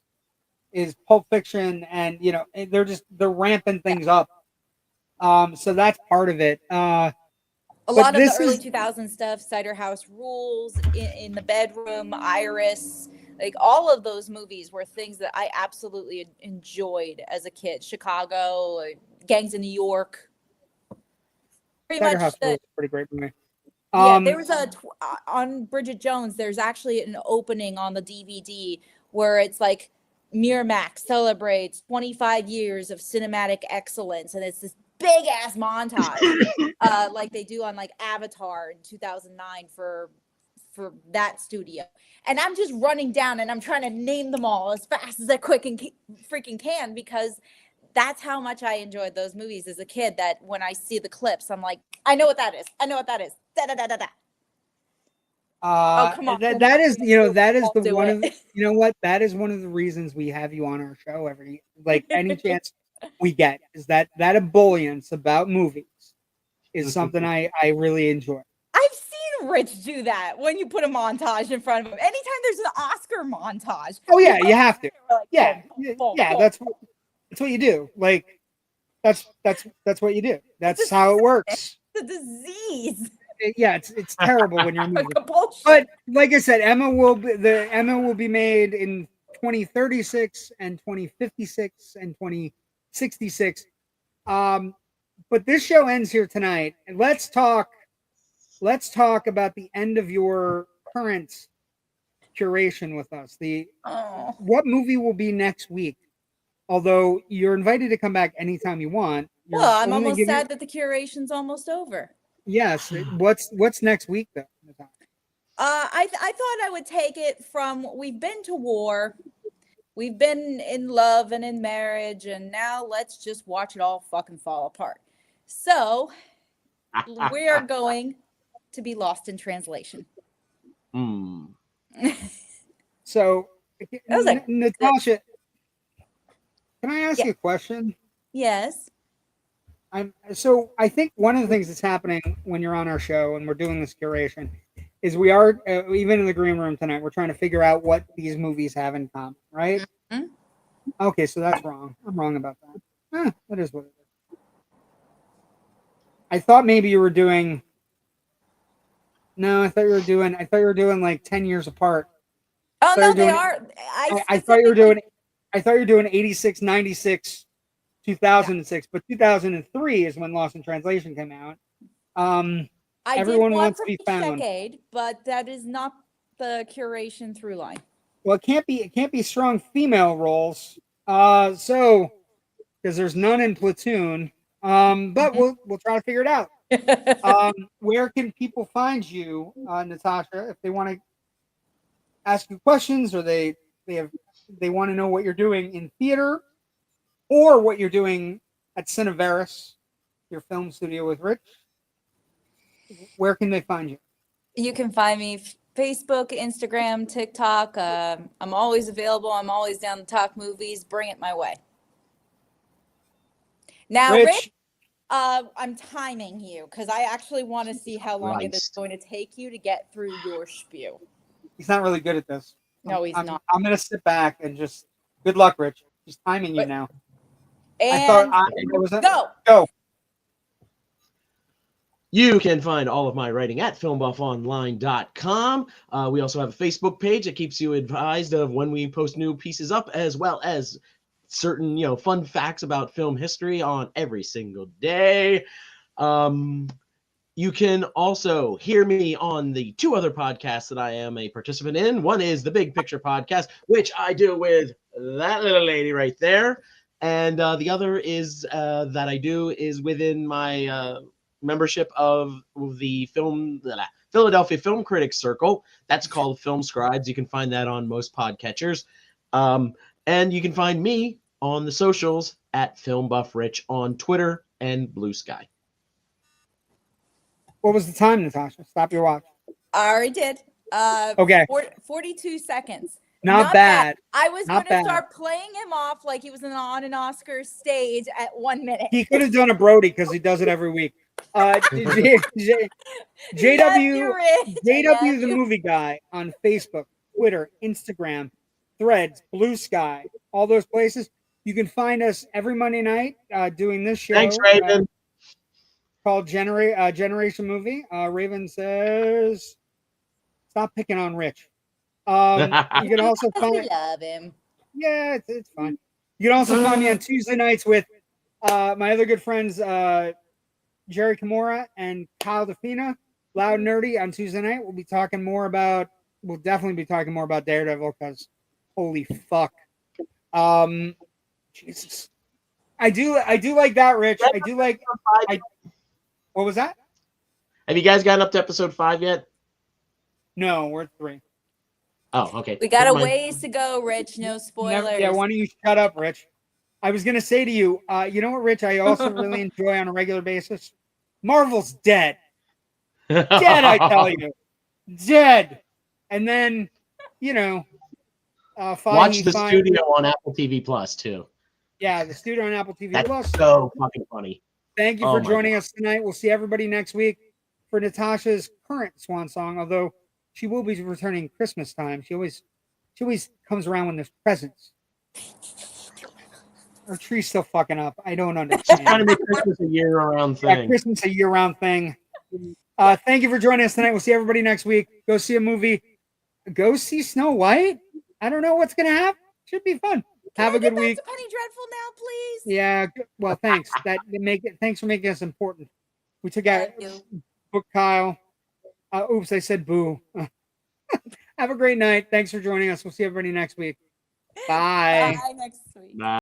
[SPEAKER 1] is Pulp Fiction, and they're ramping things up. So that's part of it.
[SPEAKER 2] A lot of the early 2000s stuff, Cider House Rules, in the Bedroom, Iris, like all of those movies were things that I absolutely enjoyed as a kid. Chicago, Gangs in New York.
[SPEAKER 1] Cider House Rules is a pretty great movie.
[SPEAKER 2] Yeah, there was on Bridget Jones, there's actually an opening on the DVD where it's like Miramax celebrates 25 years of cinematic excellence, and it's this big ass montage like they do on like Avatar in 2009 for that studio, and I'm just running down and I'm trying to name them all as fast as I freaking can, because that's how much I enjoyed those movies as a kid, that when I see the clips I'm like, I know what that is da da da da da.
[SPEAKER 1] Oh, come on. That is the one of that is one of the reasons we have you on our show any chance we get, is that ebullience about movies is something I really enjoy.
[SPEAKER 2] I Rich do that when you put a montage in front of him. Anytime there's an Oscar montage.
[SPEAKER 1] Oh yeah, you have to.
[SPEAKER 2] Like,
[SPEAKER 1] Yeah,
[SPEAKER 2] boom, boom,
[SPEAKER 1] yeah.
[SPEAKER 2] boom.
[SPEAKER 1] That's what you do. Like that's what you do. That's how it works.
[SPEAKER 2] It's a disease.
[SPEAKER 1] Yeah, it's terrible when you're
[SPEAKER 2] A
[SPEAKER 1] moving.
[SPEAKER 2] compulsion.
[SPEAKER 1] But like I said, Emma will be made in 2036 and 2056 and 2066. But this show ends here tonight, and let's talk about the end of your current curation with us. What movie will be next week? Although you're invited to come back anytime you want.
[SPEAKER 2] Well, I'm almost sad that the curation's almost over.
[SPEAKER 1] Yes. What's next week though?
[SPEAKER 2] I thought I would take it from we've been to war, we've been in love and in marriage, and now let's just watch it all fucking fall apart. So we are going to be lost in translation.
[SPEAKER 1] So,
[SPEAKER 2] That was
[SPEAKER 1] Natasha, can I ask you a question?
[SPEAKER 2] Yes.
[SPEAKER 1] So I think one of the things that's happening when you're on our show and we're doing this curation is we are, even in the green room tonight, we're trying to figure out what these movies have in common, right?
[SPEAKER 2] Mm-hmm.
[SPEAKER 1] Okay, so that's wrong. I'm wrong about that. That is what it is. I thought maybe you were doing. No, I thought you were doing like 10 years apart.
[SPEAKER 2] Oh no, they are.
[SPEAKER 1] I thought you were doing. I thought you were doing 86, 96, 2006, but 2003 is when Lost in Translation came out. Everyone wants to be found.
[SPEAKER 2] Decade, but that is not the curation through line.
[SPEAKER 1] Well, it can't be strong female roles. So because there's none in Platoon. But we'll try to figure it out. Where can people find you, Natasha, if they want to ask you questions or they want to know what you're doing in theater or what you're doing at Cineveris, your film studio with Rich? Where can they find you?
[SPEAKER 2] You can find me Facebook, Instagram, TikTok. I'm always available. I'm always down to talk movies. Bring it my way. Now, Rich, I'm timing you because I actually want to see how long it is going to take you to get through your spiel.
[SPEAKER 1] He's not really good at this.
[SPEAKER 2] No, he's not.
[SPEAKER 1] I'm going to sit back and just, good luck, Rich. He's timing you now.
[SPEAKER 2] And
[SPEAKER 1] go.
[SPEAKER 3] You can find all of my writing at filmbuffonline.com. We also have a Facebook page that keeps you advised of when we post new pieces up, as well as certain, fun facts about film history on every single day. You can also hear me on the two other podcasts that I am a participant in. One is the Big Picture Podcast, which I do with that little lady right there. And the other is that I do is within my membership of the Philadelphia Film Critics Circle. That's called Film Scribes. You can find that on most podcatchers. And you can find me on the socials at FilmBuffRich on Twitter and Blue Sky.
[SPEAKER 1] What was the time, Natasha? Stop your watch.
[SPEAKER 2] I already did.
[SPEAKER 1] Okay.
[SPEAKER 2] 42 seconds.
[SPEAKER 1] Not bad.
[SPEAKER 2] I was going to start playing him off like he was on an Oscar stage at 1 minute.
[SPEAKER 1] He could have done a Brody because he does it every week. JW the Movie Guy on Facebook, Twitter, Instagram, Threads, Blue Sky, all those places. You can find us every Monday night doing this show.
[SPEAKER 3] Thanks, Raven.
[SPEAKER 1] Called Generation Movie. Raven says, "Stop picking on Rich." You can also find.
[SPEAKER 2] I love him.
[SPEAKER 1] Yeah, it's fine. You can also find me on Tuesday nights with my other good friends, Jerry Kimura and Kyle DeFina. Loud and Nerdy on Tuesday night. We'll definitely be talking more about Daredevil because holy fuck. Jesus. I do like that, Rich. I do like. What was that?
[SPEAKER 3] Have you guys gotten up to episode 5 yet?
[SPEAKER 1] No, we're 3.
[SPEAKER 3] Oh, okay.
[SPEAKER 2] We got a ways to go, Rich. No spoilers.
[SPEAKER 1] Yeah, why don't you shut up, Rich? I was going to say to you, you know what, Rich, I also really enjoy on a regular basis? Marvel's dead. Dead, I tell you. Dead. And then,
[SPEAKER 3] watch the studio on Apple TV Plus, too.
[SPEAKER 1] Yeah, the studio on Apple TV
[SPEAKER 3] That's
[SPEAKER 1] Plus.
[SPEAKER 3] So fucking funny.
[SPEAKER 1] Thank you for joining us tonight. We'll see everybody next week. for Natasha's current swan song, although she will be returning Christmas time. She always comes around when there's presents. Her tree's still fucking up. I don't understand.
[SPEAKER 3] Trying to make Christmas a year-round thing.
[SPEAKER 1] Yeah, Christmas a year-round thing. Thank you for joining us tonight. We'll see everybody next week. Go see a movie. Go see Snow White. I don't know what's gonna happen. Should be fun. Have a good week.
[SPEAKER 2] Penny Dreadful now, please.
[SPEAKER 1] Yeah. Well, thanks. Thanks for making us important. We took out book Kyle. Oops, I said boo. Have a great night. Thanks for joining us. We'll see everybody next week. Bye.
[SPEAKER 2] Bye next week.
[SPEAKER 3] Bye.